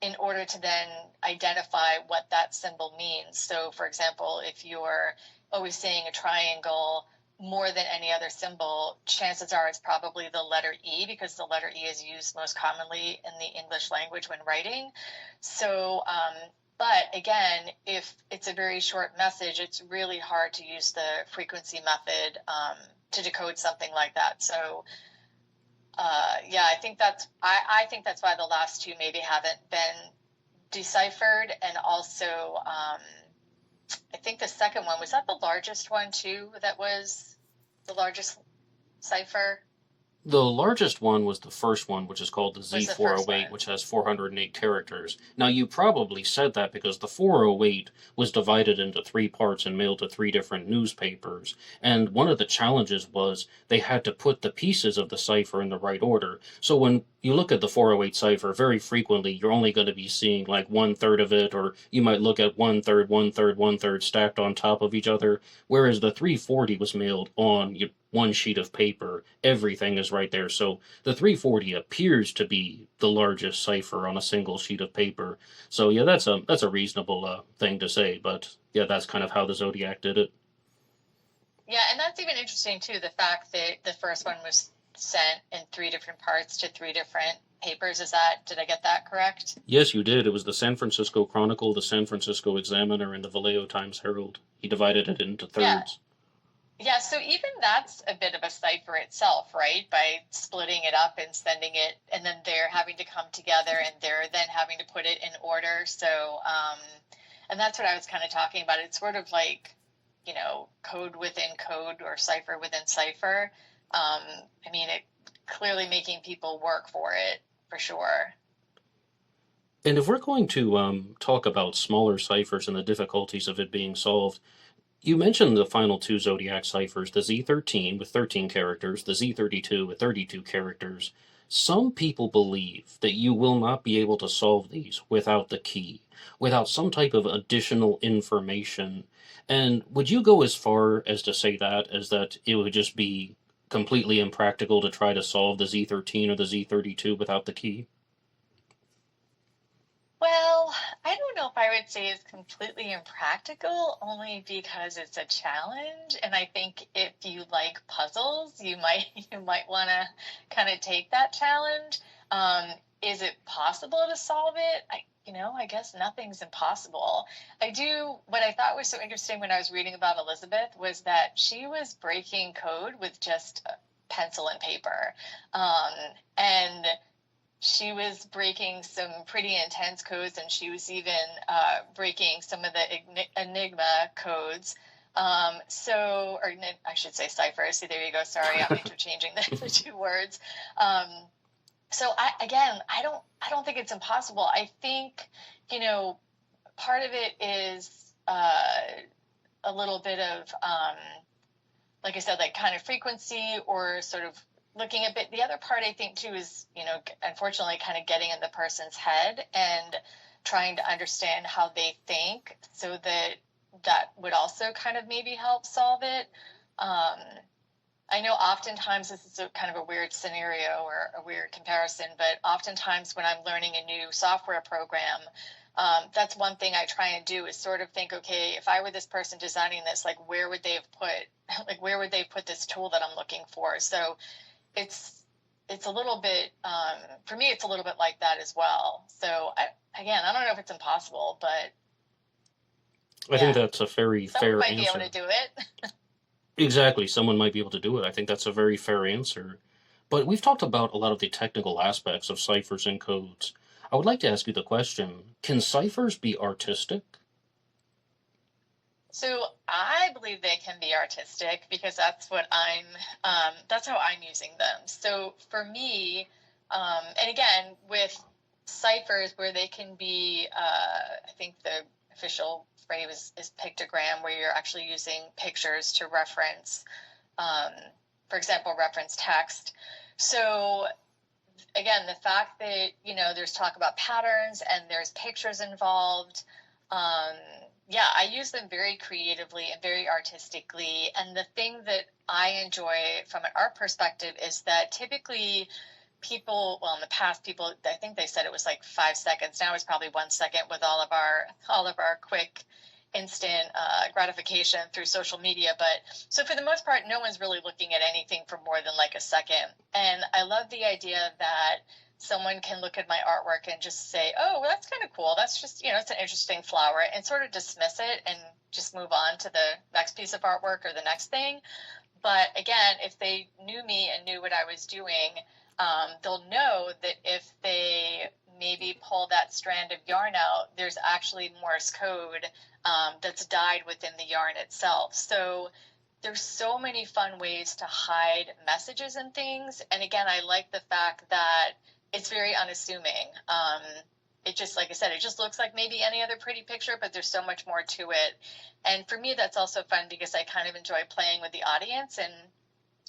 in order to then identify what that symbol means. So, for example, if you're always seeing a triangle more than any other symbol, chances are it's probably the letter E, because the letter E is used most commonly in the English language when writing. So, but again, if it's a very short message, it's really hard to use the frequency method to decode something like that. So, yeah, I think that's why the last 2 maybe haven't been deciphered. And also, I think the second one, was that the largest one too? That was the largest cipher? The largest one was the first one, which is called the Was the first Z408, one. which has 408 characters. Now, you probably said that because the 408 was divided into 3 parts and mailed to 3 different newspapers. And one of the challenges was they had to put the pieces of the cipher in the right order. So when you look at the 408 cipher, very frequently you're only going to be seeing like 1/3 of it, or you might look at 1/3, 1/3, 1/3 stacked on top of each other. Whereas the 340 was mailed on one sheet of paper. Everything is right there. So the 340 appears to be the largest cipher on a single sheet of paper. So yeah, that's a reasonable thing to say. But yeah, that's kind of how the Zodiac did it. Yeah, and that's even interesting too, the fact that the first one was sent in 3 different parts to 3 different papers. Did I get that correct? Yes, you did. It was the San Francisco Chronicle, the San Francisco Examiner, and the Vallejo Times Herald. He divided it into thirds. Yeah, so even that's a bit of a cipher itself, right? By splitting it up and sending it, and then they're having to come together, and they're then having to put it in order. So, and that's what I was kind of talking about. It's sort of like, code within code, or cipher within cipher. I mean, it clearly making people work for it, for sure. And if we're going to talk about smaller ciphers and the difficulties of it being solved, you mentioned the final 2 Zodiac ciphers, the Z13 with 13 characters, the Z32 with 32 characters. Some people believe that you will not be able to solve these without the key, without some type of additional information. And would you go as far as to say that it would just be completely impractical to try to solve the Z13 or the Z32 without the key? Well, I don't know if I would say it's completely impractical, only because it's a challenge. And I think if you like puzzles, you might want to kind of take that challenge. Is it possible to solve it? I guess nothing's impossible. What I thought was so interesting when I was reading about Elizabeth was that she was breaking code with just pencil and paper. And she was breaking some pretty intense codes, and she was even breaking some of the Enigma codes. I should say ciphers. See, there you go. Sorry, I'm interchanging the 2 words. So I don't think it's impossible. I think, part of it is a little bit of, like I said, like kind of frequency, or sort of looking a bit. The other part I think too is, unfortunately kind of getting in the person's head and trying to understand how they think, so that would also kind of maybe help solve it. I know oftentimes this is kind of a weird scenario or a weird comparison, but oftentimes when I'm learning a new software program, that's one thing I try and do, is sort of think, okay, if I were this person designing this, like where would they put this tool that I'm looking for? So it's a little bit, for me, it's a little bit like that as well. So I don't know if it's impossible, but I think that's a very fair might answer. be able to do it. Exactly. Someone might be able to do it. I think that's a very fair answer. But we've talked about a lot of the technical aspects of ciphers and codes. I would like to ask you the question, can ciphers be artistic? So I believe they can be artistic because that's how I'm using them. So for me, and again, with ciphers where they can be, I think the official phrase is pictogram, where you're actually using pictures to reference, for example, reference text. So again, the fact that, there's talk about patterns and there's pictures involved, yeah, I use them very creatively and very artistically. And the thing that I enjoy from an art perspective is that typically in the past, I think they said it was like 5 seconds. Now it's probably 1 second with all of our quick instant gratification through social media. But so for the most part, no one's really looking at anything for more than like a second. And I love the idea that someone can look at my artwork and just say, oh, well, that's kind of cool. That's just, it's an interesting flower, and sort of dismiss it and just move on to the next piece of artwork or the next thing. But again, if they knew me and knew what I was doing, they'll know that if they maybe pull that strand of yarn out, there's actually Morse code that's dyed within the yarn itself. So there's so many fun ways to hide messages and things. And again, I like the fact that it's very unassuming. It just, like I said, it just looks like maybe any other pretty picture, but there's so much more to it. And for me, that's also fun because I kind of enjoy playing with the audience and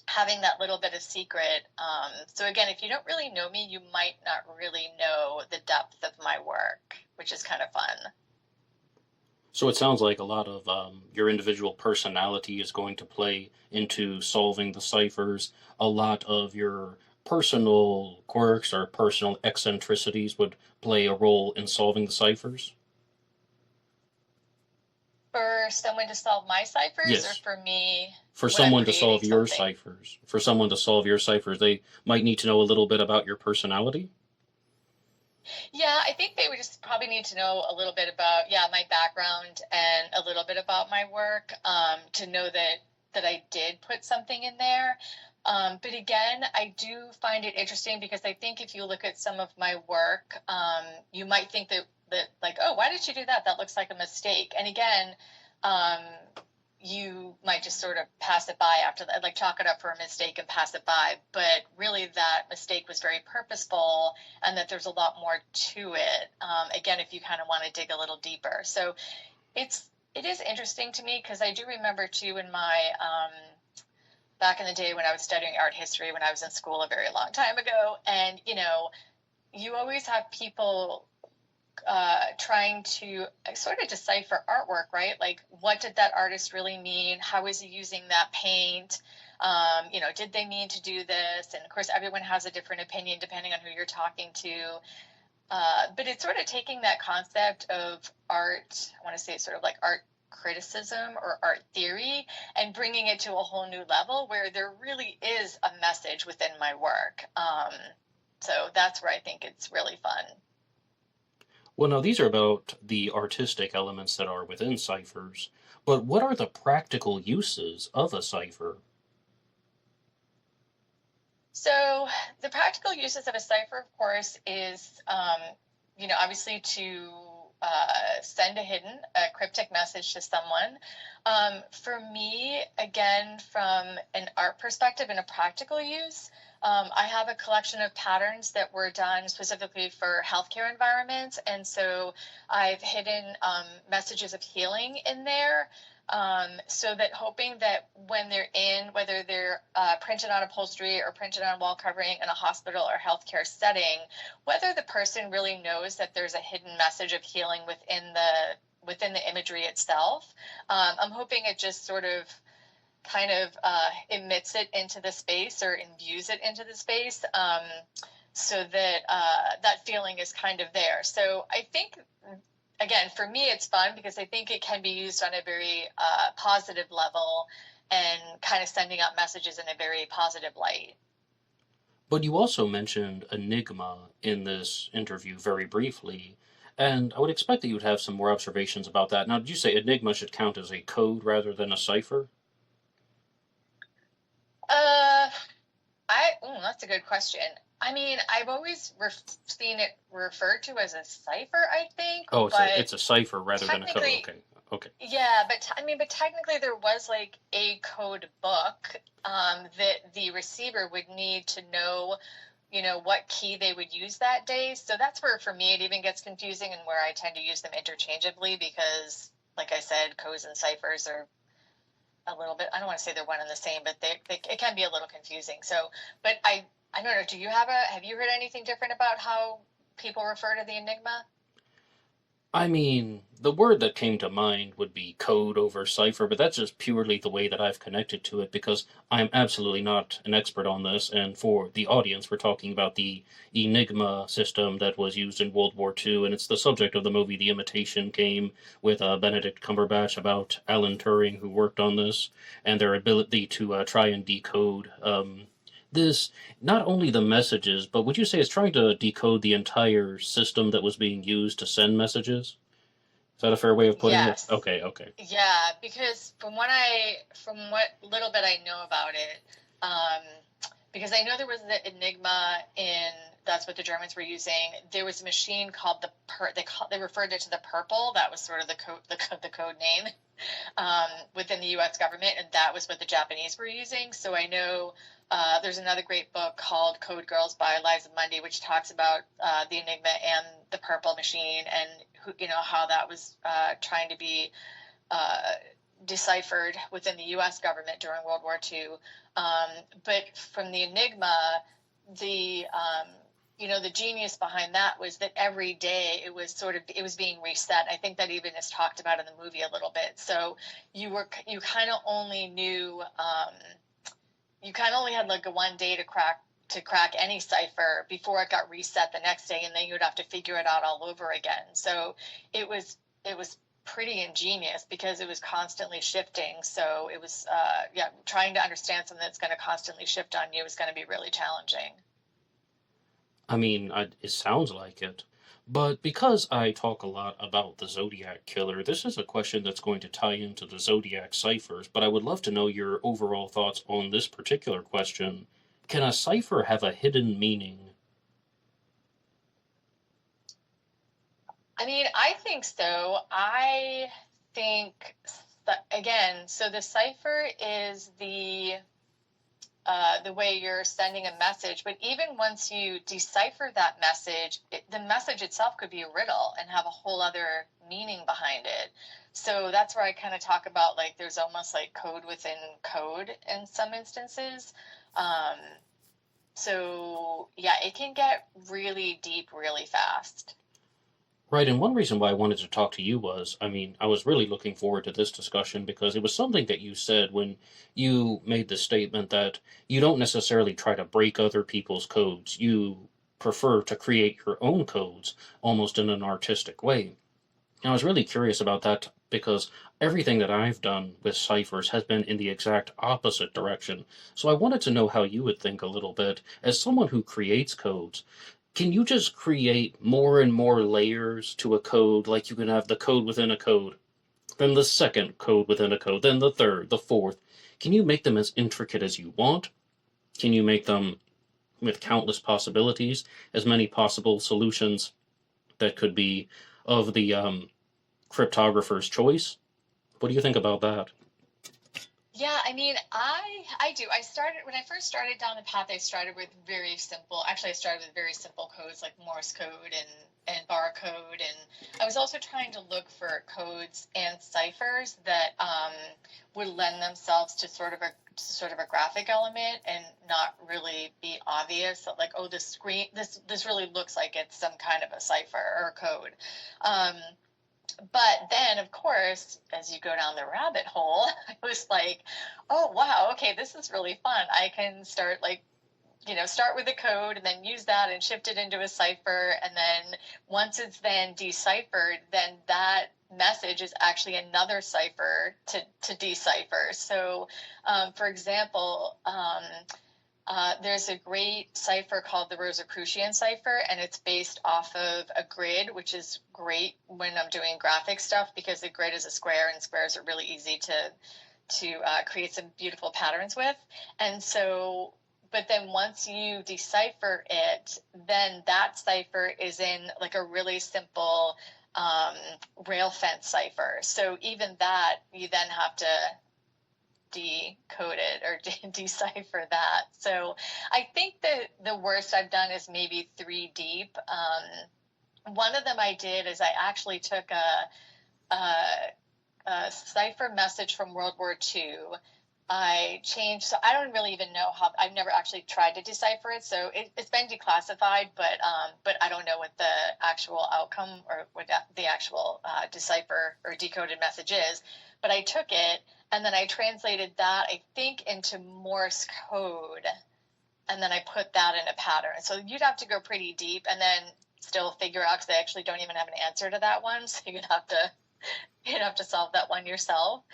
having that little bit of secret. So again, if you don't really know me, you might not really know the depth of my work, which is kind of fun. So it sounds like a lot of your individual personality is going to play into solving the ciphers. A lot of your personal quirks or personal eccentricities would play a role in solving the ciphers? For someone to solve my ciphers, yes. Or for me? For someone to solve your ciphers. For someone to solve your ciphers, they might need to know a little bit about your personality? Yeah, I think they would just probably need to know a little bit about, my background and a little bit about my work, to know that I did put something in there. But again, I do find it interesting because I think if you look at some of my work, you might think that like, oh, why did you do that? That looks like a mistake. And again, you might just sort of pass it by after that, like chalk it up for a mistake and pass it by. But really that mistake was very purposeful and that there's a lot more to it. Again, if you kind of want to dig a little deeper. So it is interesting to me because I do remember too in my, back in the day when I was studying art history, when I was in school a very long time ago. And, you always have people trying to sort of decipher artwork, right? Like, what did that artist really mean? How is he using that paint? Did they mean to do this? And of course, everyone has a different opinion depending on who you're talking to. But it's sort of taking that concept of art, I want to say it's sort of like art criticism or art theory, and bringing it to a whole new level where there really is a message within my work. So that's where I think it's really fun. Well, now these are about the artistic elements that are within ciphers, but what are the practical uses of a cipher? So the practical uses of a cipher, of course, is, obviously to send a cryptic message to someone. For me, again, from an art perspective and a practical use, I have a collection of patterns that were done specifically for healthcare environments. And so I've hidden messages of healing in there. So that hoping that when they're in, whether they're printed on upholstery or printed on wall covering in a hospital or healthcare setting, whether the person really knows that there's a hidden message of healing within the imagery itself. I'm hoping it just sort of kind of emits it into the space or imbues it into the space, so that that feeling is kind of there. So I think, again, for me, it's fun because I think it can be used on a very positive level and kind of sending out messages in a very positive light. But you also mentioned enigma in this interview very briefly, and I would expect that you would have some more observations about that. Now, did you say enigma should count as a code rather than a cipher? That's a good question. I mean, I've always seen it referred to as a cipher, I think. Oh, but it's a cipher rather than a code. Okay. Yeah, but technically there was like a code book that the receiver would need to know, what key they would use that day. So that's where, for me, it even gets confusing, and where I tend to use them interchangeably because, like I said, codes and ciphers are a little bit, I don't want to say they're one and the same, but it can be a little confusing. So, but I don't know, have you heard anything different about how people refer to the Enigma? I mean, the word that came to mind would be code over cipher, but that's just purely the way that I've connected to it because I'm absolutely not an expert on this. And for the audience, we're talking about the Enigma system that was used in World War II, and it's the subject of the movie The Imitation Game with Benedict Cumberbatch about Alan Turing, who worked on this, and their ability to try and decode this, not only the messages, but would you say it's trying to decode the entire system that was being used to send messages? Is that a fair way of putting Yes. it? Okay. Yeah, because from what little bit I know about it, because I know there was the Enigma that's what the Germans were using. There was a machine called they referred it to the Purple. That was sort of the code name within the U.S. government, and that was what the Japanese were using. So I know there's another great book called Code Girls by Liza Mundy, which talks about the Enigma and the Purple machine, and how that was trying to be deciphered within the U.S. government during World War II. But from the Enigma, the genius behind that was that every day it was being reset. I think that even is talked about in the movie a little bit. So you kind of only knew, you kind of only had like a one day to crack any cipher before it got reset the next day, and then you would have to figure it out all over again. So it was pretty ingenious because it was constantly shifting. So it was trying to understand something that's going to constantly shift on you is going to be really challenging. I mean, it sounds like it. But because I talk a lot about the Zodiac Killer, this is a question that's going to tie into the Zodiac ciphers, but I would love to know your overall thoughts on this particular question. Can a cipher have a hidden meaning? I mean, I think so. I think, again, so the cipher is the way you're sending a message, but even once you decipher that message, the message itself could be a riddle and have a whole other meaning behind it. So that's where I kind of talk about, like, there's almost like code within code in some instances. So yeah, it can get really deep really fast. Right, and one reason why I wanted to talk to you was, I was really looking forward to this discussion because it was something that you said when you made the statement that you don't necessarily try to break other people's codes. You prefer to create your own codes almost in an artistic way. And I was really curious about that because everything that I've done with ciphers has been in the exact opposite direction. So I wanted to know how you would think a little bit as someone who creates codes. Can you just create more and more layers to a code? Like you can have the code within a code, then the second code within a code, then the third, the fourth. Can you make them as intricate as you want? Can you make them with countless possibilities, as many possible solutions that could be of the cryptographer's choice? What do you think about that? Yeah, I mean, I do. When I first started down the path, I started with very simple codes like Morse code and barcode, and I was also trying to look for codes and ciphers that would lend themselves to sort of a graphic element and not really be obvious that, like, oh, this really looks like it's some kind of a cipher or a code. But then, of course, as you go down the rabbit hole, I was like, oh, wow, okay, this is really fun. I can start with a code and then use that and shift it into a cipher. And then once it's then deciphered, then that message is actually another cipher to decipher. So, for example, there's a great cipher called the Rosicrucian cipher, and it's based off of a grid, which is great when I'm doing graphic stuff because the grid is a square, and squares are really easy to create some beautiful patterns with. And so but then once you decipher it, then that cipher is in like a really simple rail fence cipher. So even that, you then have to decode it or decipher that. So I think that the worst I've done is maybe 3 deep. One of them I did is I actually took a cipher message from World War II. I changed, so I don't really even know how, I've never actually tried to decipher it, so it's been declassified, but I don't know what the actual outcome or what the actual decipher or decoded message is. But I took it, and then I translated that, I think, into Morse code, and then I put that in a pattern. So you'd have to go pretty deep, and then still figure out, because I actually don't even have an answer to that one, so you'd have to solve that one yourself.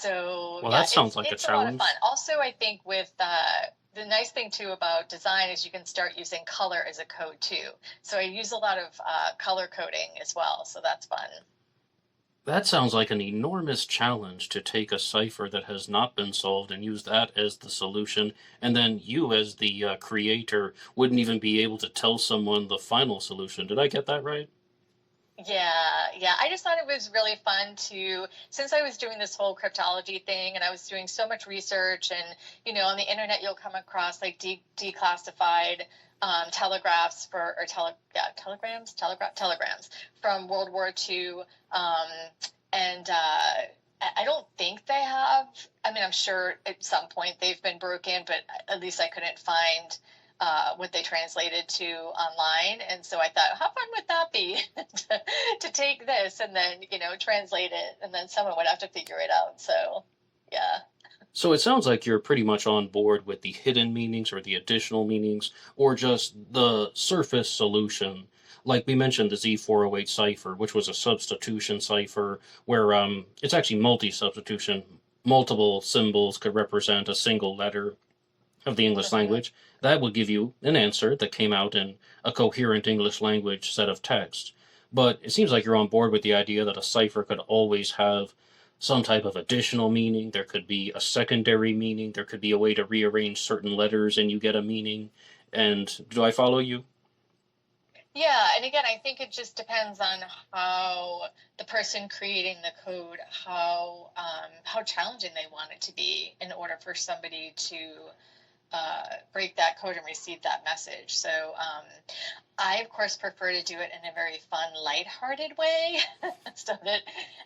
Well, yeah, that sounds like a challenge. A lot of fun. Also, I think with the nice thing too about design is you can start using color as a code too. So I use a lot of color coding as well. So that's fun. That sounds like an enormous challenge to take a cipher that has not been solved and use that as the solution. And then you, as the creator, wouldn't even be able to tell someone the final solution. Did I get that right? Yeah. I just thought it was really fun since I was doing this whole cryptology thing and I was doing so much research and, on the internet, you'll come across like declassified telegrams from World War II. And I don't think they have, I'm sure at some point they've been broken, but at least I couldn't find what they translated to online. And so I thought, how fun would that be to take this and then, translate it, and then someone would have to figure it out. So, yeah. So it sounds like you're pretty much on board with the hidden meanings or the additional meanings or just the surface solution. Like we mentioned, the Z408 cipher, which was a substitution cipher where it's actually multi-substitution. Multiple symbols could represent a single letter of the English language. That would give you an answer that came out in a coherent English language set of text. But it seems like you're on board with the idea that a cipher could always have some type of additional meaning. There could be a secondary meaning. There could be a way to rearrange certain letters and you get a meaning. And do I follow you? Yeah, and again, I think it just depends on how the person creating the code, how challenging they want it to be in order for somebody to break that code and receive that message. So I, of course, prefer to do it in a very fun, lighthearted way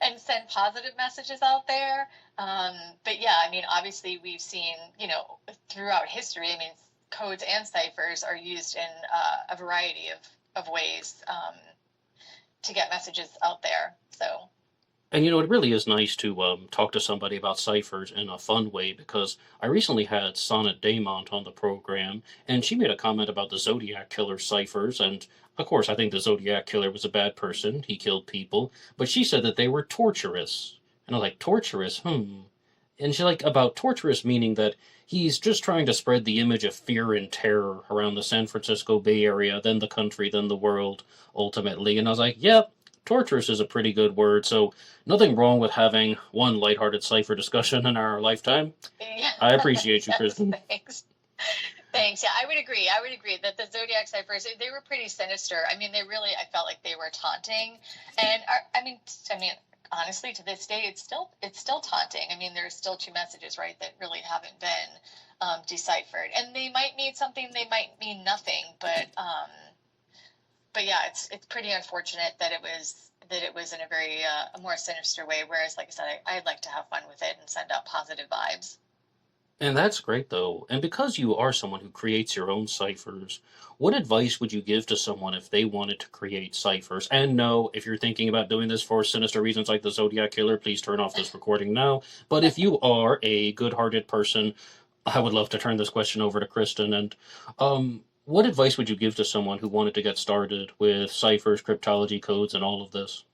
and send positive messages out there. But yeah, obviously we've seen, throughout history, codes and ciphers are used in a variety of ways to get messages out there. So. And it really is nice to talk to somebody about ciphers in a fun way, because I recently had Sonnet Damont on the program, and she made a comment about the Zodiac Killer ciphers, and of course I think the Zodiac Killer was a bad person, he killed people, but she said that they were torturous. And I was like, torturous? And she about torturous meaning that he's just trying to spread the image of fear and terror around the San Francisco Bay Area, then the country, then the world, ultimately. And I was like, yep. Torturous is a pretty good word, so nothing wrong with having one lighthearted cipher discussion in our lifetime. Yeah. I appreciate you, Kristen. Thanks. Yeah, I would agree that the Zodiac ciphers, they were pretty sinister. I felt like they were taunting. And honestly, to this day, it's still taunting. There's still 2 messages, right, that really haven't been deciphered. And they might mean something, they might mean nothing, but yeah, it's pretty unfortunate that it was in a very a more sinister way. Whereas, like I said, I'd like to have fun with it and send out positive vibes. And that's great, though. And because you are someone who creates your own ciphers, what advice would you give to someone if they wanted to create ciphers? And no, if you're thinking about doing this for sinister reasons like the Zodiac Killer, please turn off this recording now. But if you are a good-hearted person, I would love to turn this question over to Kristen. And what advice would you give to someone who wanted to get started with ciphers, cryptology codes, and all of this?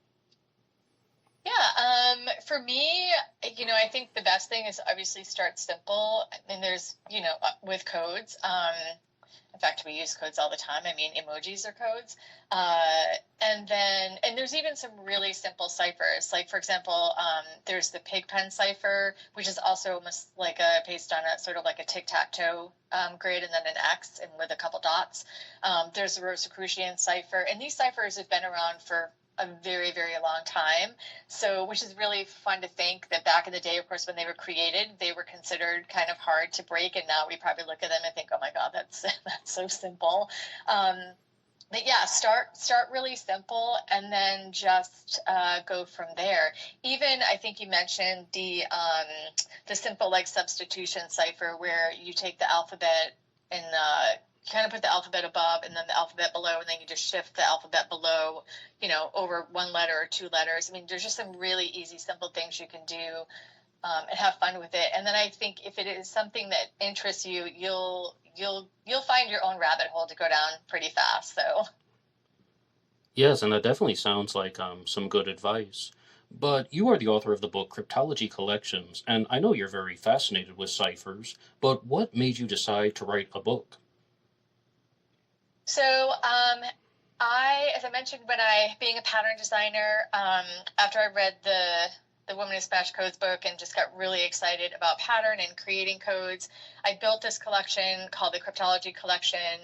Yeah, for me, I think the best thing is obviously start simple. There's, with codes, In fact, we use codes all the time. I mean, emojis are codes. And there's even some really simple ciphers. Like, for example, there's the Pigpen cipher, which is also almost like based on a sort of like a tic-tac-toe grid and then an X and with a couple dots. There's the Rosicrucian cipher. And these ciphers have been around for a very, very long time. So, which is really fun to think that back in the day, of course, when they were created, they were considered kind of hard to break. And now we probably look at them and think, oh my God, that's so simple. But yeah, start really simple and then just go from there. Even I think you mentioned the simple like substitution cipher where you take the alphabet and kind of put the alphabet above and then the alphabet below, and then you just shift the alphabet below, over one letter or two letters. I mean, there's just some really easy, simple things you can do and have fun with it. And then I think if it is something that interests you, you'll find your own rabbit hole to go down pretty fast. So. Yes, and that definitely sounds like some good advice. But you are the author of the book Cryptology Collections, and I know you're very fascinated with ciphers, but what made you decide to write a book? So, as I mentioned, being a pattern designer, after I read the Woman Who Smashed Codes book and just got really excited about pattern and creating codes, I built this collection called the Cryptology Collection,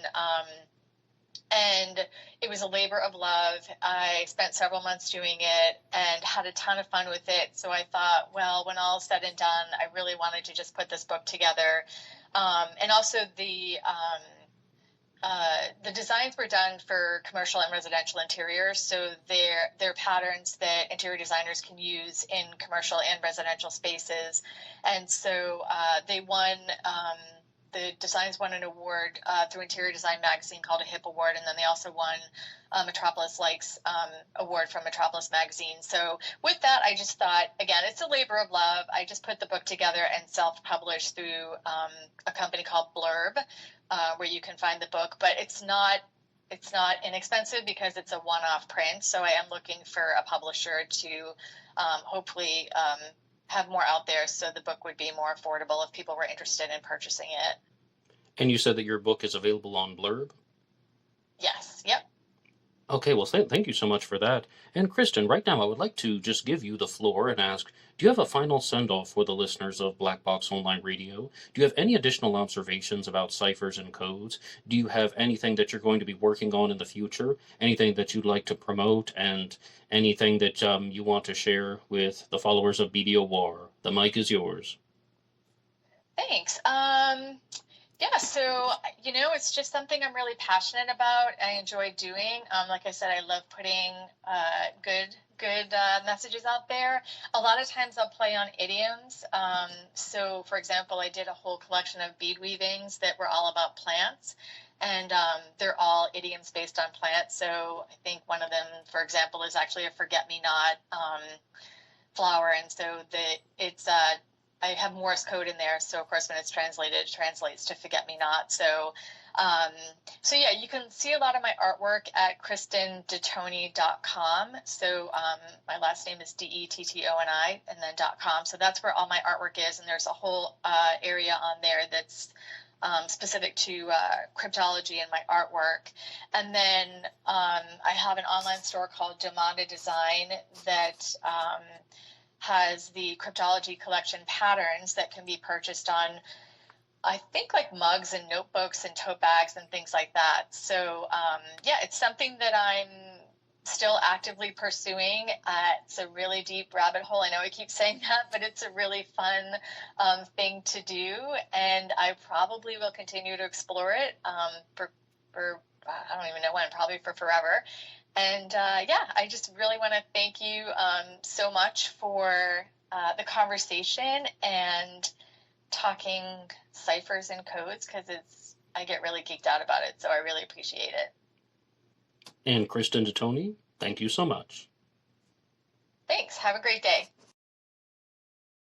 and it was a labor of love. I spent several months doing it and had a ton of fun with it. So I thought, well, when all is said and done, I really wanted to just put this book together. And also the designs were done for commercial and residential interiors, so they're patterns that interior designers can use in commercial and residential spaces. And so the designs won an award through Interior Design Magazine called a HIP Award, and then they also won Metropolis Likes award from Metropolis Magazine. So with that, I just thought, again, it's a labor of love. I just put the book together and self-published through a company called Blurb, where you can find the book, but it's not inexpensive because it's a one-off print. So I am looking for a publisher to hopefully have more out there so the book would be more affordable if people were interested in purchasing it. And you said that your book is available on Blurb? Yes. Yep. Okay, well, thank you so much for that. And Kristen, right now I would like to just give you the floor and ask, do you have a final send-off for the listeners of Black Box Online Radio? Do you have any additional observations about ciphers and codes? Do you have anything that you're going to be working on in the future? Anything that you'd like to promote, and anything that you want to share with the followers of BDO War? The mic is yours. Thanks. Yeah, so, it's just something I'm really passionate about. I enjoy doing. Like I said, I love putting good messages out there. A lot of times I'll play on idioms. So, for example, I did a whole collection of bead weavings that were all about plants. And they're all idioms based on plants. So I think one of them, for example, is actually a forget-me-not flower. And so I have Morse code in there, so of course when it's translated, it translates to forget me not. So yeah, you can see a lot of my artwork at KristenDettoni.com. So my last name is Dettoni and then .com. So that's where all my artwork is, and there's a whole area on there that's specific to cryptology and my artwork. And then I have an online store called Demanda Design that has the Cryptology Collection patterns that can be purchased on, I think, like mugs and notebooks and tote bags and things like that. So yeah, it's something that I'm still actively pursuing. It's a really deep rabbit hole. I know I keep saying that, but it's a really fun thing to do, and I probably will continue to explore it for I don't even know when, probably for forever. And yeah, I just really want to thank you so much for the conversation and talking ciphers and codes, because I get really geeked out about it. So I really appreciate it. And Kristen Dettoni, thank you so much. Thanks. Have a great day.